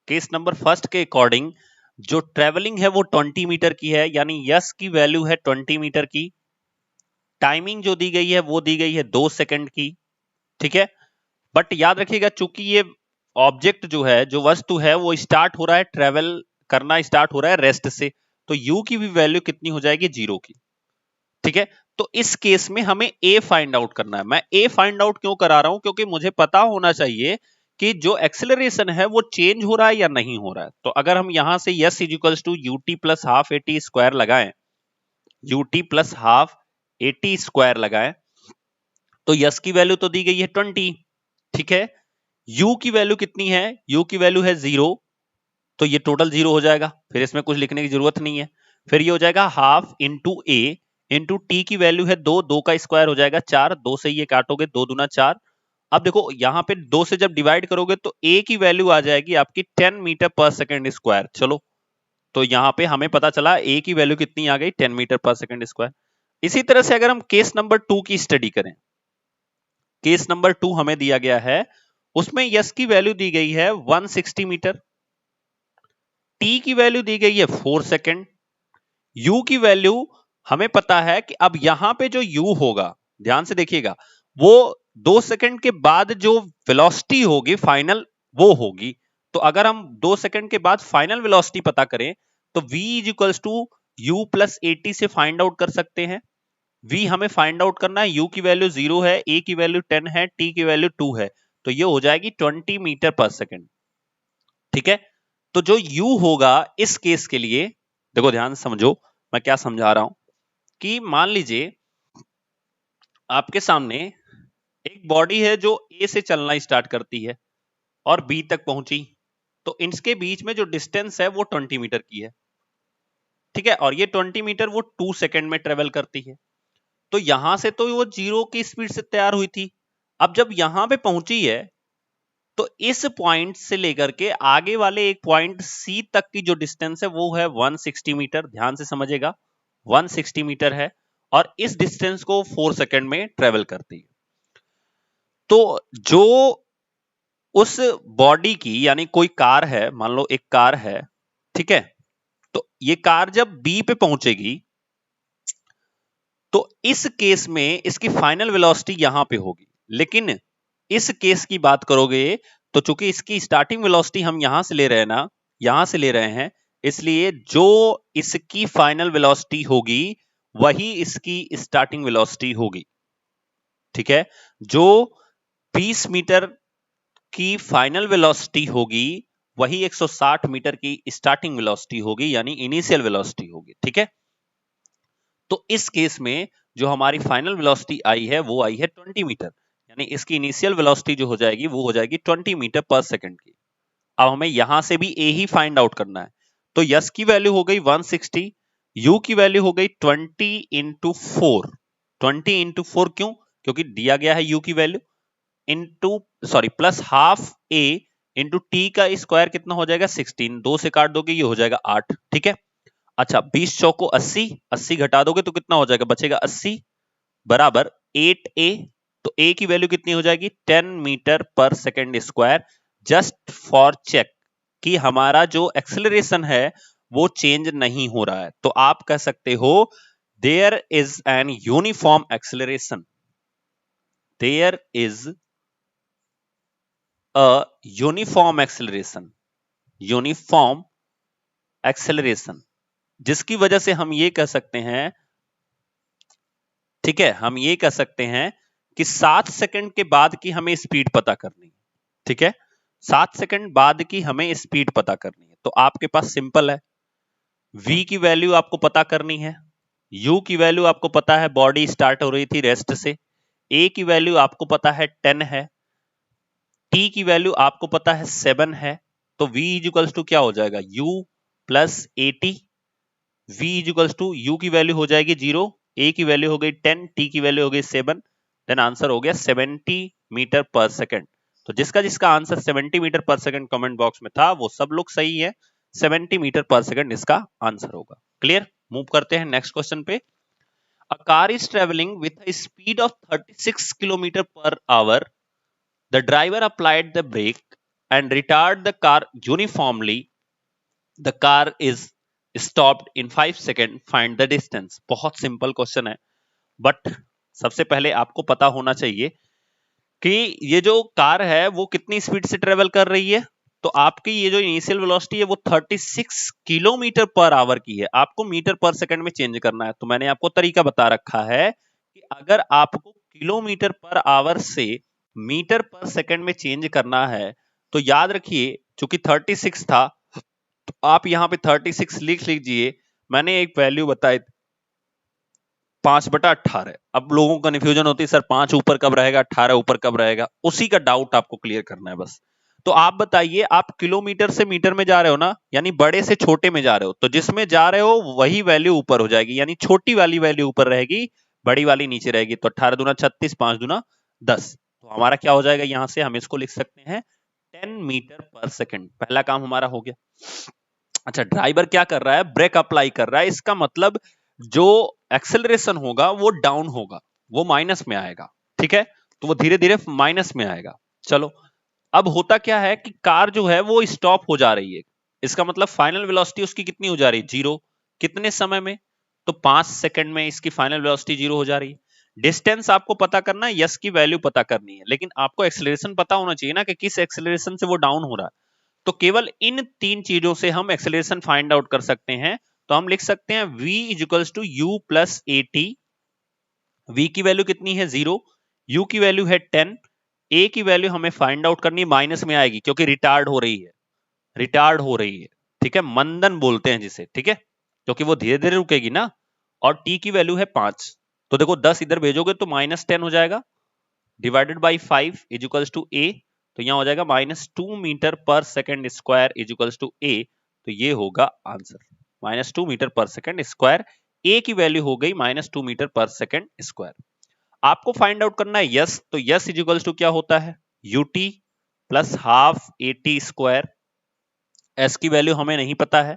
केस नंबर फर्स्ट के अकॉर्डिंग जो ट्रेवलिंग है वो 20 मीटर की है, यानी यस की वैल्यू है 20 मीटर की। टाइमिंग जो दी गई है वो दी गई है 2 सेकंड की। ठीक है, बट याद रखिएगा चूंकि ये ऑब्जेक्ट जो है, जो वस्तु है, वो स्टार्ट हो रहा है, ट्रेवल करना स्टार्ट हो रहा है रेस्ट से, तो यू की भी वैल्यू कितनी हो जाएगी? 0 की। ठीक है, तो इस केस में हमें ए फाइंड आउट करना है। मैं ए फाइंड आउट क्यों करा रहा हूं? क्योंकि मुझे पता होना चाहिए कि जो एक्सेलरेशन है वो चेंज हो रहा है या नहीं हो रहा है। तो अगर हम यहां से S is equals to UT plus half AT square लगाएं, UT plus half AT square लगाएं, तो यस की वैल्यू तो दी गई है 20। ठीक है, यू की वैल्यू कितनी है? यू की वैल्यू है 0, तो ये टोटल 0 हो जाएगा, फिर इसमें कुछ लिखने की जरूरत नहीं है। फिर ये हो जाएगा हाफ इंटू ए इंटू टी की वैल्यू है 2, 2 का स्क्वायर हो जाएगा 4, 2 से ये काटोगे 2 दूना 4। अब देखो यहां पे 2 से जब डिवाइड करोगे तो ए की वैल्यू आ जाएगी आपकी 10 मीटर पर सेकेंड स्क्वायर। चलो, तो यहां पे हमें पता चला ए की वैल्यू कितनी आ गई? 10 मीटर पर सेकेंड स्क्वायर। इसी तरह से अगर हम केस नंबर 2 की स्टडी करें, केस नंबर 2 हमें दिया गया है, उसमें यस की वैल्यू दी गई है 160 मीटर, टी की वैल्यू दी गई है 4 सेकेंड, यू की वैल्यू हमें पता है कि अब यहां पे जो यू होगा, ध्यान से देखिएगा, वो 2 सेकंड के बाद जो वेलोसिटी होगी फाइनल, वो होगी। तो अगर हम 2 सेकंड के बाद फाइनल वेलोसिटी पता करें तो v is equals to u plus 80 से फाइंड आउट कर सकते हैं। v हमें फाइंड आउट करना है, u की वैल्यू 0 है, a की वैल्यू 10 है, t की वैल्यू 2 है, तो ये हो जाएगी 20 मीटर पर सेकंड। ठीक है, तो जो u होगा इस केस के लिए, देखो ध्यान से समझो मैं क्या समझा रहा हूं, कि मान लीजिए आपके सामने एक बॉडी है जो ए से चलना स्टार्ट करती है और बी तक पहुंची, तो इनके बीच में जो डिस्टेंस है वो 20 मीटर की है। ठीक है, और ये 20 मीटर वो 2 सेकंड में ट्रेवल करती है। तो यहां से तो वो 0 की स्पीड से तैयार हुई थी। अब जब यहां पे पहुंची है तो इस पॉइंट से लेकर के आगे वाले एक पॉइंट सी तक की जो डिस्टेंस है वो है 160 मीटर। ध्यान से समझिएगा, 160 मीटर है, और इस डिस्टेंस को 4 सेकंड में ट्रेवल करती है। तो जो उस बॉडी की, यानी कोई कार है, मान लो एक कार है, ठीक है, तो ये कार जब बी पे पहुंचेगी तो इस केस में इसकी फाइनल वेलोसिटी यहां पे होगी। लेकिन इस केस की बात करोगे तो चूंकि इसकी स्टार्टिंग वेलोसिटी हम यहां से ले रहे हैं ना, यहां से ले रहे हैं, इसलिए जो इसकी फाइनल वेलोसिटी होगी वही इसकी स्टार्टिंग वेलोसिटी होगी। ठीक है, जो 20 मीटर की फाइनल वेलोसिटी होगी वही 160 मीटर की स्टार्टिंग वेलोसिटी होगी, यानी इनिशियल वेलोसिटी होगी। ठीक है, तो इस केस में जो हमारी फाइनल वेलोसिटी आई है वो आई है 20 मीटर, यानी इसकी इनिशियल वेलोसिटी जो हो जाएगी वो हो जाएगी 20 मीटर पर सेकंड की। अब हमें यहां से भी ए ही फाइंड आउट करना है। तो यस की वैल्यू हो गई 160, यू की वैल्यू हो गई 20 इंटू 4। 20 इंटू 4 क्यों? क्योंकि दिया गया है यू की value, into sorry plus half A into T का स्क्वायर कितना हो जाएगा? 16, 2 से काट दोगे ये हो जाएगा 8। ठीक है, अच्छा 20 चौको 80, 80 घटा दोगे तो कितना हो जाएगा? बचेगा 80 बराबर 8a। तो a की वैल्यू कितनी हो जाएगी? 10 मीटर पर second square. Just for check कि हमारा जो एक्सेलरेशन है वो चेंज नहीं हो रहा है, तो आप कह सकते हो there is an uniform acceleration, there is a uniform acceleration, uniform acceleration, जिसकी वजह से हम ये कह सकते हैं, ठीक है, हम ये कह सकते हैं कि 7 सेकंड के बाद की हमें स्पीड पता करनी है। ठीक है, 7 सेकंड बाद की हमें स्पीड पता करनी है। तो आपके पास सिंपल है, v की वैल्यू आपको पता करनी है, u की वैल्यू आपको पता है, बॉडी स्टार्ट हो रही थी रेस्ट से, a की वैल्यू आपको पता है 10 है, t की वैल्यू आपको पता है 7 है। तो v इजिकल्स टू क्या हो जाएगा, u plus 80, v is equals to u की वैल्यू हो जाएगी 0, a की वैल्यू हो गई 10, t की वैल्यू हो गई 7, देन आंसर हो गया 70 मीटर पर सेकंड। तो जिसका जिसका answer 70 metre per second comment box में था वो सब लोग सही है, 70 मीटर पर सेकंड इसका आंसर होगा। क्लियर, मूव करते हैं नेक्स्ट क्वेश्चन पे। A car is travelling with a speed of 36 kilometre per hour, the driver applied the brake and retard the car uniformly, the car is stopped in 5 second, find the distance. बहुत simple question है, but सबसे पहले आपको पता होना चाहिए कि ये जो कार है वो कितनी स्पीड से ट्रेवल कर रही है। तो आपकी ये जो इनिशियल वेलोसिटी है वो 36 किलोमीटर पर आवर की है, आपको मीटर पर सेकंड में चेंज करना है। तो मैंने आपको तरीका बता रखा है कि अगर आपको किलोमीटर पर आवर से मीटर पर सेकंड में चेंज करना है तो याद रखिए, चूंकि 36 था तो आप यहां पे 36 लिख लीजिए। मैंने एक वैल्यू बताई 5/18। अब लोगों को कंफ्यूजन होती है, सर 5 ऊपर कब रहेगा, 18 ऊपर कब रहेगा, उसी का डाउट आपको क्लियर करना है बस। तो आप बताइए, आप किलोमीटर से मीटर में जा रहे हो ना, यानी बड़े से छोटे में जा रहे हो, तो जिसमें जा रहे हो वही वैल्यू ऊपर हो जाएगी, यानी छोटी वाली वैल्यू ऊपर रहेगी, बड़ी वाली नीचे रहेगी। तो 18 दूना 36, 5 दूना 10, तो हमारा क्या हो जाएगा, यहां से हम इसको लिख सकते हैं 10 मीटर पर सेकंड। पहला काम हमारा हो गया। अच्छा, ड्राइवर क्या कर रहा है, ब्रेक अप्लाई कर रहा है, इसका मतलब जो एक्सेलरेशन होगा वो डाउन होगा, वो माइनस में आएगा। ठीक है, तो वो धीरे धीरे माइनस में आएगा। चलो, अब होता क्या है कि कार जो है वो स्टॉप हो जा रही है, इसका मतलब फाइनल वेलोसिटी उसकी कितनी हो जा रही है, 0। कितने समय में, तो 5 सेकंड में इसकी फाइनल वेलोसिटी 0 हो जा रही है। डिस्टेंस आपको पता करना है, यस की वैल्यू पता करनी है, लेकिन आपको एक्सेलरेशन पता होना चाहिए ना कि किस एक्सेलरेशन से वो डाउन हो रहा है। तो केवल इन 3 चीजों से हम एक्सेलरेशन फाइंड आउट कर सकते हैं। तो हम लिख सकते हैं v is equals to u plus a t. v की वैल्यू कितनी है, 0, u की वैल्यू है 10, a की वैल्यू हमें फाइंड आउट करनी, माइनस में आएगी क्योंकि रिटार्ड हो रही है, रिटार्ड हो रही है। ठीक है, मंदन बोलते हैं जिसे, ठीक है, क्योंकि वो धीरे धीरे रुकेगी ना। और t की वैल्यू है 5, तो देखो 10 इधर भेजोगे तो -10 हो जाएगा, divided by 5 is equals to a, तो यहां हो जाएगा -2 metre per second square is equals to a। तो ये होगा answer, -2 metre per second square. a की वैल्यू हो गई -2 मीटर पर सेकंड स्क्वायर। आपको फाइंड आउट करना है यस, तो यस इजिकल्स टू क्या होता है, ut plus half A T square. s की वैल्यू हमें नहीं पता है,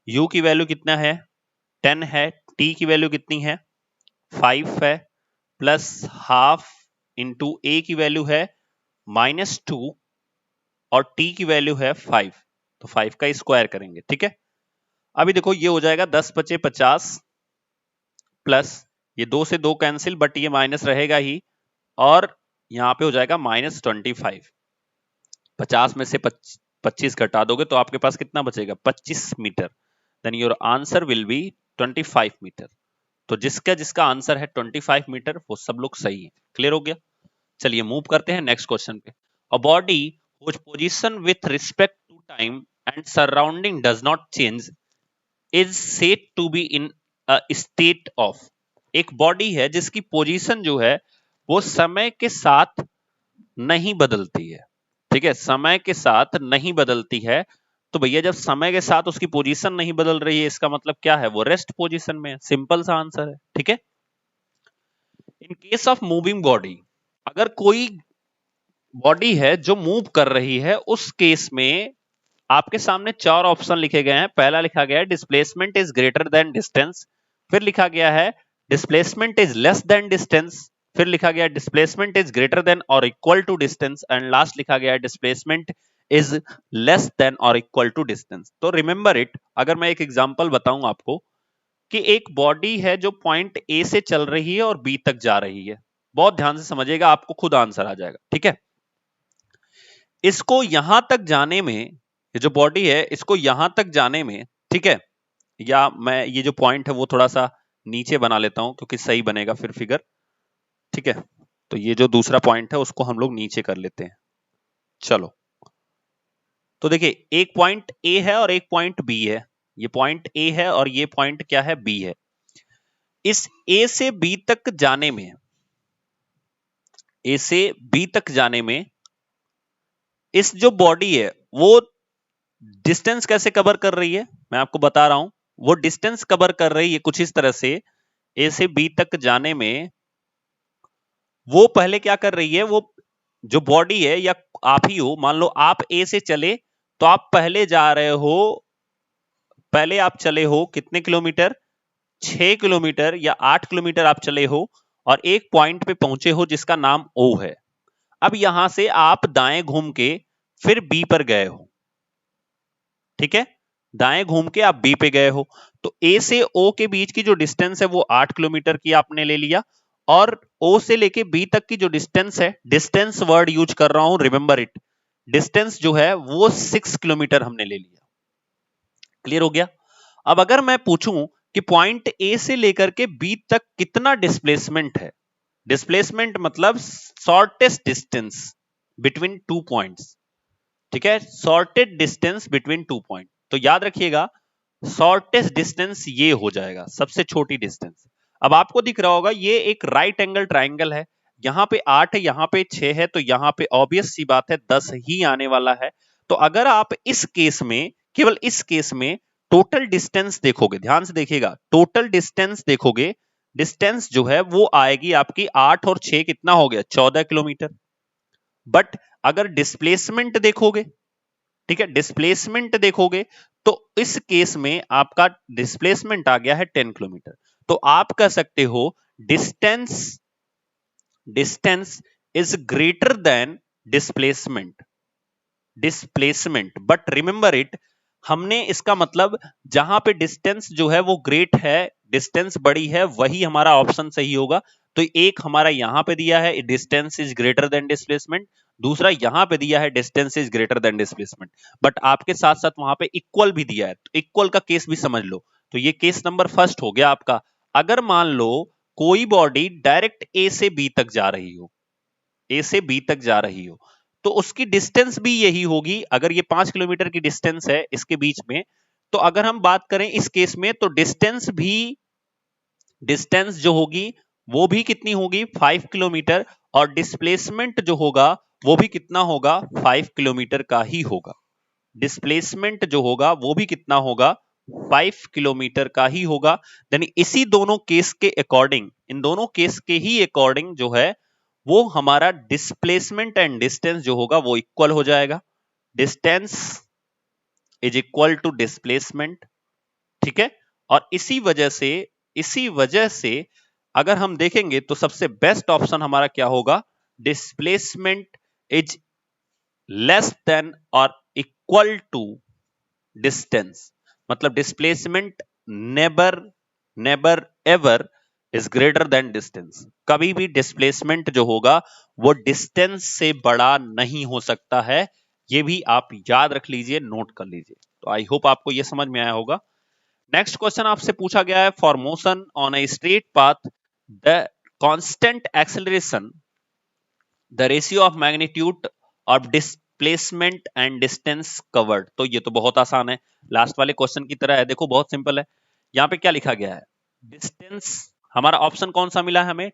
u की वैल्यू कितना है, 10 है, t की वैल्यू कितनी है, 5 है, प्लस हाफ इंटू a की वैल्यू है -2 और t की वैल्यू है 5, तो 5 का स्क्वायर करेंगे। ठीक है, अभी देखो ये हो जाएगा 10 बचे 50, प्लस ये 2 से 2 कैंसिल, बट ये माइनस रहेगा ही, और यहां पे हो जाएगा -25। 50 में से 25 घटा दोगे तो आपके पास कितना बचेगा, 25 metre. Then your answer will be 25 metre. तो जिसका जिसका आंसर है 25 मीटर वो सब लोग सही है। क्लियर हो गया, चलिए मूव करते हैं नेक्स्ट क्वेश्चन पे। A body whose position with respect to time and surrounding does not change is said to be in a state of। एक बॉडी है जिसकी पोजीशन जो है वो समय के साथ नहीं बदलती है। ठीक है, समय के साथ नहीं बदलती है, तो भैया जब समय के साथ उसकी पोजीशन नहीं बदल रही है इसका मतलब क्या है, वो रेस्ट पोजीशन में है। सिंपल सा आंसर है। ठीक है, in case of moving body, अगर कोई बॉडी है जो मूव कर रही है उस केस में आपके सामने 4 ऑप्शन लिखे गए हैं। पहला लिखा गया है displacement is greater than distance, फिर लिखा गया है displacement is less than distance, फिर लिखा गया डिस्प्लेसमेंट इज ग्रेटर देन और equal to distance, and last लिखा गया है डिस्प्लेसमेंट इज लेस देन और इक्वल टू डिस्टेंस। तो रिमेंबर इट, अगर मैं एक एग्जांपल बताऊं आपको कि एक बॉडी है जो पॉइंट ए से चल रही है और बी तक जा रही है, बहुत ध्यान से समझिएगा, आपको खुद आंसर आ जाएगा। ठीक है, इसको यहां तक जाने में, ये जो बॉडी है इसको यहां तक जाने में, ठीक है, या मैं ये जो पॉइंट है वो थोड़ा सा नीचे बना लेता हूं क्योंकि सही बनेगा फिर फिगर, ठीक है। तो ये जो दूसरा पॉइंट है उसको हम लोग नीचे कर लेते हैं। चलो, तो देखिए एक पॉइंट ए है और एक पॉइंट बी है। ये पॉइंट ए है और ये पॉइंट क्या है, बी है। इस ए से बी तक जाने में, ए से बी तक जाने में इस जो बॉडी है वो डिस्टेंस कैसे कवर कर रही है, मैं आपको बता रहा हूं। वो डिस्टेंस कवर कर रही है कुछ इस तरह से, ए से बी तक जाने में वो पहले क्या कर रही है, वो जो बॉडी है या आप ही हो, मान लो आप ए से चले तो आप पहले जा रहे हो, पहले आप चले हो कितने किलोमीटर, 6 किलोमीटर या 8 किलोमीटर आप चले हो और एक पॉइंट पे पहुंचे हो जिसका नाम ओ है। अब यहां से आप दाएं घूम के फिर बी पर गए हो, ठीक है, दाएं घूम के आप बी पे गए हो, तो ए से ओ के बीच की जो डिस्टेंस है वो 8 किलोमीटर की आपने ले लिया, और ओ से लेके बी तक की जो डिस्टेंस है, डिस्टेंस वर्ड यूज कर रहा हूं, रिमेंबर इट, डिस्टेंस जो है वो 6 किलोमीटर हमने ले लिया। क्लियर हो गया। अब अगर मैं पूछूं कि पॉइंट ए से लेकर के बी तक कितना डिस्प्लेसमेंट है, डिस्प्लेसमेंट मतलब shortest distance between two points, ठीक है, shorted distance between two point, तो याद रखिएगा शॉर्टेस्ट डिस्टेंस ये हो जाएगा, सबसे छोटी डिस्टेंस। अब आपको दिख रहा होगा ये एक राइट एंगल ट्राइंगल है, यहां पे 8 है, यहां पे 6 है, तो यहां पे ऑब्वियस सी बात है 10 ही आने वाला है। तो अगर आप इस केस में, केवल इस केस में टोटल डिस्टेंस देखोगे, ध्यान से देखिएगा, टोटल डिस्टेंस देखोगे, डिस्टेंस जो है वो आएगी आपकी 8 और 6 कितना हो गया, 14 किलोमीटर। बट अगर डिस्प्लेसमेंट देखोगे, ठीक है, डिस्प्लेसमेंट देखोगे तो इस केस में आपका डिस्प्लेसमेंट आ गया है 10 किलोमीटर। तो आप कह सकते हो distance, distance is greater then displacement, displacement, but remember it, हमने इसका मतलब जहां पे डिस्टेंस जो है वो ग्रेट है, डिस्टेंस बड़ी है, वही हमारा ऑप्शन सही होगा। तो एक हमारा यहां पे दिया है distance is greater then displacement, दूसरा यहां पे दिया है distance is greater then displacement, but आपके साथ साथ वहां पे इक्वल भी दिया है, तो इक्वल का केस भी समझ लो। तो ये केस नंबर फर्स्ट हो गया आपका। अगर मान लो कोई बॉडी डायरेक्ट ए से बी तक जा रही हो, ए से बी तक जा रही हो, तो उसकी डिस्टेंस भी यही होगी। अगर ये 5 किलोमीटर की डिस्टेंस है इसके बीच में, तो अगर हम बात करें इस केस में तो डिस्टेंस भी, डिस्टेंस जो होगी वो भी कितनी होगी, 5 किलोमीटर, और डिस्प्लेसमेंट जो होगा वो भी कितना होगा, 5 किलोमीटर का ही होगा। डिस्प्लेसमेंट जो होगा वो भी कितना होगा, 5 किलोमीटर का ही होगा। यानी इसी दोनों केस के अकॉर्डिंग, इन दोनों केस के ही अकॉर्डिंग जो है वो हमारा डिस्प्लेसमेंट एंड डिस्टेंस जो होगा वो इक्वल हो जाएगा। Distance is equal to displacement, ठीक है। और इसी वजह से अगर हम देखेंगे तो सबसे बेस्ट ऑप्शन हमारा क्या होगा, डिस्प्लेसमेंट इज लेस देन और इक्वल टू डिस्टेंस, मतलब displacement neighbour, neighbour ever is greater than distance. कभी भी डिस्प्लेसमेंट जो होगा वो डिस्टेंस से बड़ा नहीं हो सकता है, ये भी आप याद रख लीजिए, नोट कर लीजिए। तो आई होप आपको ये समझ में आया होगा। नेक्स्ट क्वेश्चन आपसे पूछा गया है, for motion on a straight path the constant acceleration, the ratio of magnitude of displacement and distance covered. तो ये तो बहुत आसान है, लास्ट वाले क्वेश्चन की तरह है, देखो बहुत सिंपल है। यहाँ पे क्या लिखा गया है, डिस्टेंस, हमारा ऑप्शन कौन सा मिला है हमें,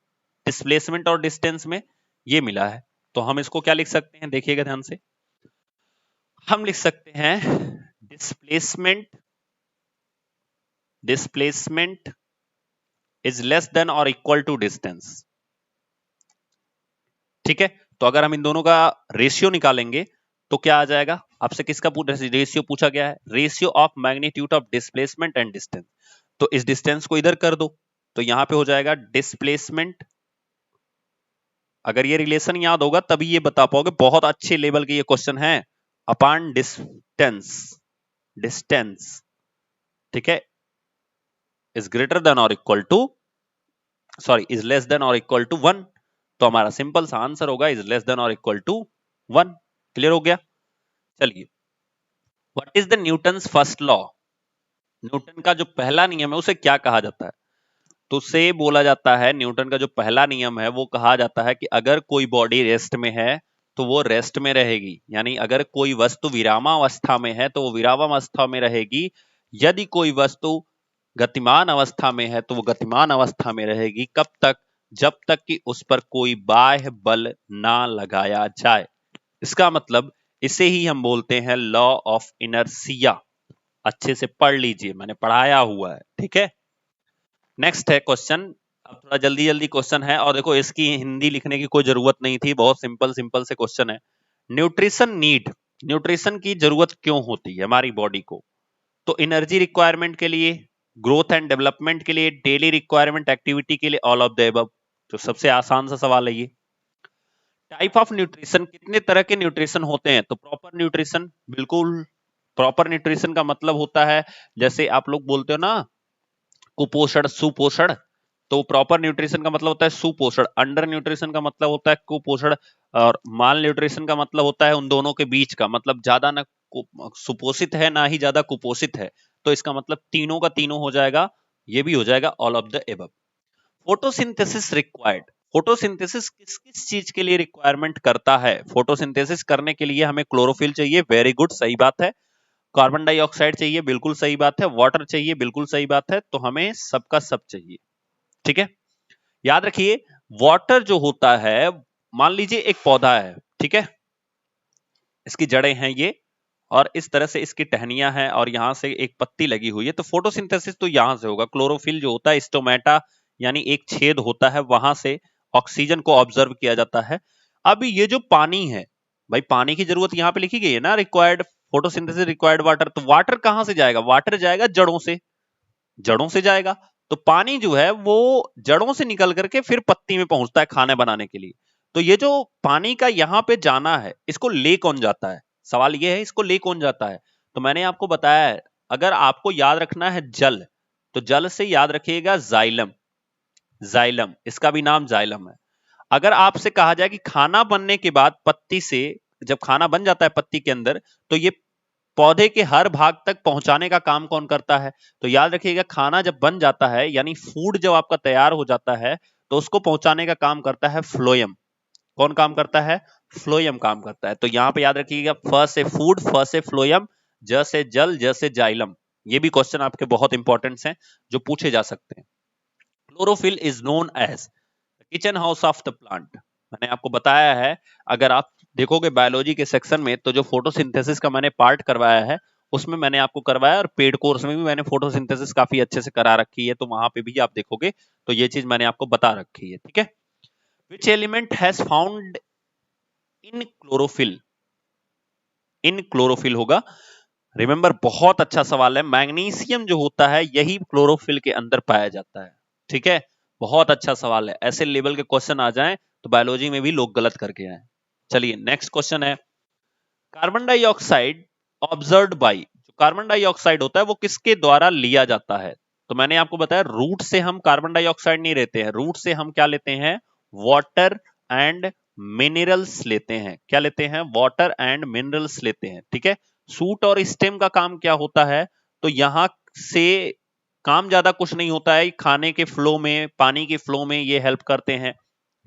डिस्प्लेसमेंट और डिस्टेंस में ये मिला है। तो हम इसको क्या लिख सकते हैं, देखिएगा ध्यान से, हम लिख सकते हैं displacement, displacement is less than और इक्वल टू डिस्टेंस, ठीक है। तो अगर हम इन दोनों का रेशियो निकालेंगे तो क्या आ जाएगा, आपसे किसका रेशियो पूछा गया है, ratio of magnitude of displacement and distance. तो इस डिस्टेंस को इधर कर दो, तो यहां पे हो जाएगा डिस्प्लेसमेंट, अगर ये रिलेशन याद होगा तभी ये बता पाओगे, बहुत अच्छे लेवल के ये क्वेश्चन है, अपॉन डिस्टेंस, डिस्टेंस, ठीक है, इज ग्रेटर देन और equal to, sorry is less than और इक्वल टू 1। तो हमारा सिंपल सा आंसर होगा इज लेस देन और इक्वल टू 1। क्लियर हो गया? चलिए, what is the Newton's first law? Newton का जो पहला नियम है उसे क्या कहा जाता है? तो उसे बोला जाता है, न्यूटन का जो पहला नियम है वो कहा जाता है कि अगर कोई बॉडी रेस्ट में है तो वो रेस्ट में रहेगी, यानी अगर कोई वस्तु विरामावस्था में है तो वो विरामावस्था में रहेगी, यदि कोई वस्तु गतिमान अवस्था में है तो वो गतिमान अवस्था में रहेगी। कब तक? जब तक कि उस पर कोई बाह्य बल ना लगाया जाए। इसका मतलब इसे ही हम बोलते हैं लॉ ऑफ इनर्शिया। अच्छे से पढ़ लीजिए, मैंने पढ़ाया हुआ है, ठीक है। नेक्स्ट है क्वेश्चन, अब थोड़ा जल्दी जल्दी क्वेश्चन है, और देखो इसकी हिंदी लिखने की कोई जरूरत नहीं थी, बहुत सिंपल सिंपल से क्वेश्चन है। न्यूट्रिशन नीड, न्यूट्रिशन की जरूरत क्यों होती है हमारी बॉडी को? तो एनर्जी रिक्वायरमेंट के लिए, ग्रोथ एंड डेवलपमेंट के लिए, डेली रिक्वायरमेंट एक्टिविटी के लिए, ऑल ऑफ द अबव। तो सबसे आसान सा सवाल है ये। टाइप ऑफ न्यूट्रिशन, कितने तरह के न्यूट्रिशन होते हैं? तो प्रॉपर न्यूट्रिशन, बिल्कुल प्रॉपर न्यूट्रिशन का मतलब होता है, जैसे आप लोग बोलते हो ना कुपोषण सुपोषण, तो प्रॉपर न्यूट्रिशन का मतलब होता है सुपोषण, अंडर न्यूट्रिशन का मतलब होता है कुपोषण, और माल न्यूट्रिशन का मतलब होता है उन दोनों के बीच का, मतलब ज्यादा ना सुपोषित है ना ही ज्यादा कुपोषित है। तो इसका मतलब तीनों का तीनों हो जाएगा, ये भी हो जाएगा all of the above. Photosynthesis required, photosynthesis किस किस चीज के लिए रिक्वायरमेंट करता है? फोटोसिंथेसिस करने के लिए हमें क्लोरोफिल चाहिए, वेरी गुड, सही बात है। कार्बन डाइऑक्साइड चाहिए, बिल्कुल सही बात है। वाटर चाहिए, बिल्कुल सही बात है। तो हमें सबका सब चाहिए, ठीक है। याद रखिए, वाटर जो होता है, मान लीजिए एक पौधा है, ठीक है, इसकी जड़ें हैं ये, और इस तरह से इसकी टहनियां हैं, और यहां से एक पत्ती लगी हुई है, तो फोटोसिंथेसिस तो यहां से होगा। क्लोरोफिल जो होता है स्टोमेटा, यानी एक छेद होता है, वहां से ऑक्सीजन को ऑब्जर्व किया जाता है। अब ये जो पानी है, भाई पानी की जरूरत यहां पे लिखी गई है ना, रिक्वायर्ड फोटोसिंथेसिस रिक्वायर्ड वाटर, तो वाटर कहां से जाएगा? वाटर जाएगा जड़ों से, जड़ों से जाएगा। तो पानी जो है वो जड़ों से निकल करके फिर पत्ती में पहुंचता है खाने बनाने के लिए। तो ये जो पानी का यहां पे जाना है, इसको ले कौन जाता है? सवाल ये है, इसको ले कौन जाता है? तो मैंने आपको बताया है, अगर आपको याद रखना है जल, तो जल से याद रखिएगा जाइलम, जाइलम, इसका भी नाम जाइलम है। अगर आपसे कहा जाए कि खाना बनने के बाद पत्ती से, जब खाना बन जाता है पत्ती के अंदर, तो ये पौधे के हर भाग तक पहुंचाने का काम कौन करता है? तो याद रखिएगा, खाना जब बन जाता है, यानी फूड जब आपका तैयार हो जाता है, तो उसको पहुंचाने का काम करता है फ्लोएम। कौन काम करता है? फ्लोएम काम करता है। तो यहां पे याद रखिएगा, फ से फूड, फ से फ्लोएम, ज से जल, ज से जाइलम। ये भी क्वेश्चन आपके बहुत इंपॉर्टेंट हैं जो पूछे जा सकते हैं। Chlorophyll is known as kitchen house of the plant. मैंने आपको बताया है, अगर आप देखोगे बायोलॉजी के सेक्शन में, तो जो फोटोसिंथेसिस का मैंने पार्ट करवाया है उसमें मैंने आपको करवाया, और पेड कोर्स में भी मैंने फोटोसिंथेसिस काफी अच्छे से करा रखी है, तो वहां पे भी आप देखोगे तो ये चीज मैंने आपको बता रखी है, ठीक है। Which element has found in chlorophyll? In chlorophyll होगा, रिमेंबर, बहुत अच्छा सवाल है। मैग्नीशियम जो होता है यही क्लोरोफिल के अंदर पाया जाता है, ठीक है। बहुत अच्छा सवाल है, ऐसे लेवल के क्वेश्चन आ जाएं तो बायोलॉजी में भी लोग गलत करके आए। चलिए नेक्स्ट क्वेश्चन है, कार्बन डाइऑक्साइड ऑब्जर्व्ड बाई, जो कार्बन डाइऑक्साइड होता है वो किसके द्वारा लिया जाता है? तो मैंने आपको बताया, रूट से हम कार्बन डाइऑक्साइड नहीं लेते हैं, रूट से हम क्या लेते हैं? वाटर एंड मिनरल्स लेते हैं। क्या लेते हैं? वाटर एंड मिनरल्स लेते हैं, ठीक है। सूट और स्टेम का काम क्या होता है? तो यहां से काम ज्यादा कुछ नहीं होता है, खाने के फ्लो में, पानी के फ्लो में ये हेल्प करते हैं,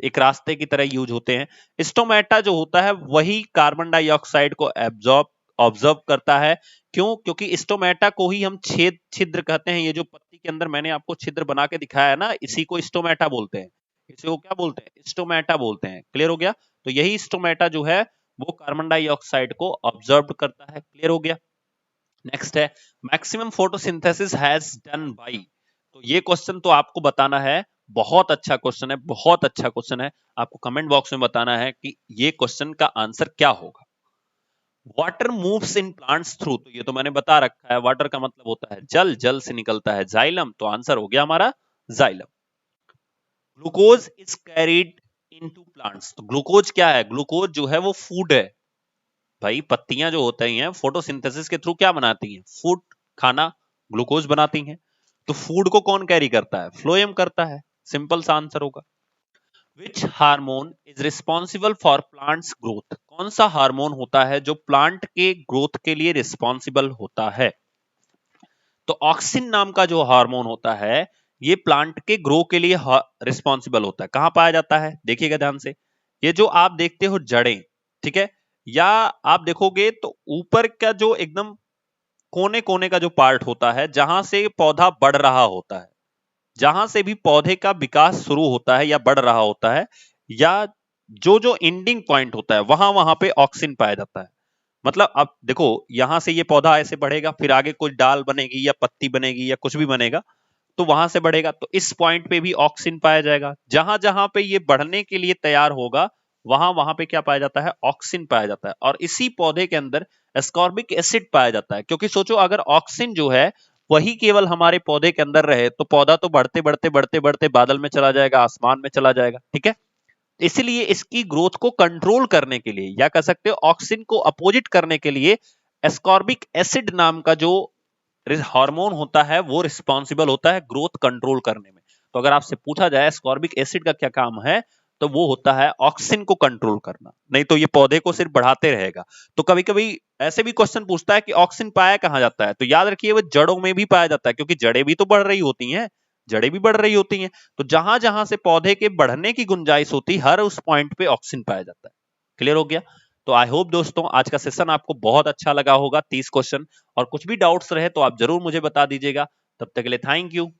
एक रास्ते की तरह यूज होते हैं। स्टोमेटा जो होता है वही कार्बन डाइऑक्साइड को एब्जॉर्ब ऑब्जर्व करता है। क्यों? क्योंकि स्टोमेटा को ही हम छेद छिद्र कहते हैं। ये जो पत्ती के अंदर मैंने आपको छिद्र बना के दिखाया है ना, इसी को स्टोमेटा बोलते हैं। इसी को क्या बोलते हैं? स्टोमेटा बोलते हैं। क्लियर हो गया? तो यही स्टोमेटा जो है वो कार्बन डाइऑक्साइड को ऑब्जर्व करता है। क्लियर हो गया? नेक्स्ट है, maximum photosynthesis has done by. तो ये क्वेश्चन तो आपको बताना है, बहुत अच्छा क्वेश्चन है, बहुत अच्छा क्वेश्चन है। आपको कमेंट बॉक्स में बताना है कि ये क्वेश्चन का आंसर क्या होगा। Water moves in plants through, तो ये तो मैंने बता रखा है, वाटर का मतलब होता है जल, जल से निकलता है जाइलम, तो आंसर हो गया हमारा xylem. Glucose is carried into plants, तो ग्लूकोज क्या है? ग्लूकोज जो है वो फूड है। भाई पत्तियां जो होती हैं फोटोसिंथेसिस के थ्रू क्या बनाती हैं? फूड, खाना, ग्लूकोज बनाती हैं। तो फूड को कौन कैरी करता है? फ्लोएम करता है। सिंपल सा आंसर होगा। Which hormone is responsible for plants growth? कौन सा हार्मोन होता है जो प्लांट के ग्रोथ के लिए रिस्पॉन्सिबल होता है? तो ऑक्सिन नाम का जो हार्मोन होता है ये प्लांट के ग्रो के लिए रिस्पॉन्सिबल होता है। कहां पाया जाता है देखिएगा ध्यान से। ये जो आप देखते हो जड़ें, ठीक है, या आप देखोगे तो ऊपर का जो एकदम कोने कोने का जो पार्ट होता है जहां से पौधा बढ़ रहा होता है, जहां से भी पौधे का विकास शुरू होता है या बढ़ रहा होता है, या जो जो एंडिंग पॉइंट होता है वहां वहां पे ऑक्सिन पाया जाता है। मतलब अब देखो यहां से ये पौधा ऐसे बढ़ेगा, फिर आगे कोई डाल बनेगी या पत्ती बनेगी या कुछ भी बनेगा, तो वहां से बढ़ेगा, तो इस पॉइंट पे भी ऑक्सिन पाया जाएगा। जहां जहां पे ये बढ़ने के लिए तैयार होगा वहां वहां पे क्या पाया जाता है? ऑक्सिन पाया जाता है। और इसी पौधे के अंदर एस्कॉर्बिक एसिड पाया जाता है, क्योंकि सोचो अगर ऑक्सिन जो है वही केवल हमारे पौधे के अंदर रहे तो पौधा तो बढ़ते बढ़ते बढ़ते बढ़ते बादल में चला जाएगा, आसमान में चला जाएगा, ठीक है। इसलिए इसकी ग्रोथ को कंट्रोल करने के लिए या कह सकते हो ऑक्सिन को अपोजिट करने के लिए एस्कॉर्बिक एसिड नाम का जो हार्मोन होता है वो रिस्पॉन्सिबल होता है ग्रोथ कंट्रोल करने में। तो अगर आपसे पूछा जाए एस्कॉर्बिक एसिड का क्या काम है, तो वो होता है ऑक्सिन को कंट्रोल करना, नहीं तो ये पौधे को सिर्फ बढ़ाते रहेगा। तो कभी कभी ऐसे भी क्वेश्चन पूछता है कि ऑक्सिन पाया कहां जाता है, तो याद रखिए वो जड़ों में भी पाया जाता है, क्योंकि जड़ें भी तो बढ़ रही होती हैं, जड़ें भी बढ़ रही होती हैं। तो जहां जहां से पौधे के बढ़ने की गुंजाइश होती है हर उस पॉइंट पे ऑक्सिन पाया जाता है। क्लियर हो गया? तो आई होप दोस्तों आज का सेशन आपको बहुत अच्छा लगा होगा, 30 क्वेश्चन। और कुछ भी डाउट्स रहे तो आप जरूर मुझे बता दीजिएगा। तब तक के लिए थैंक यू।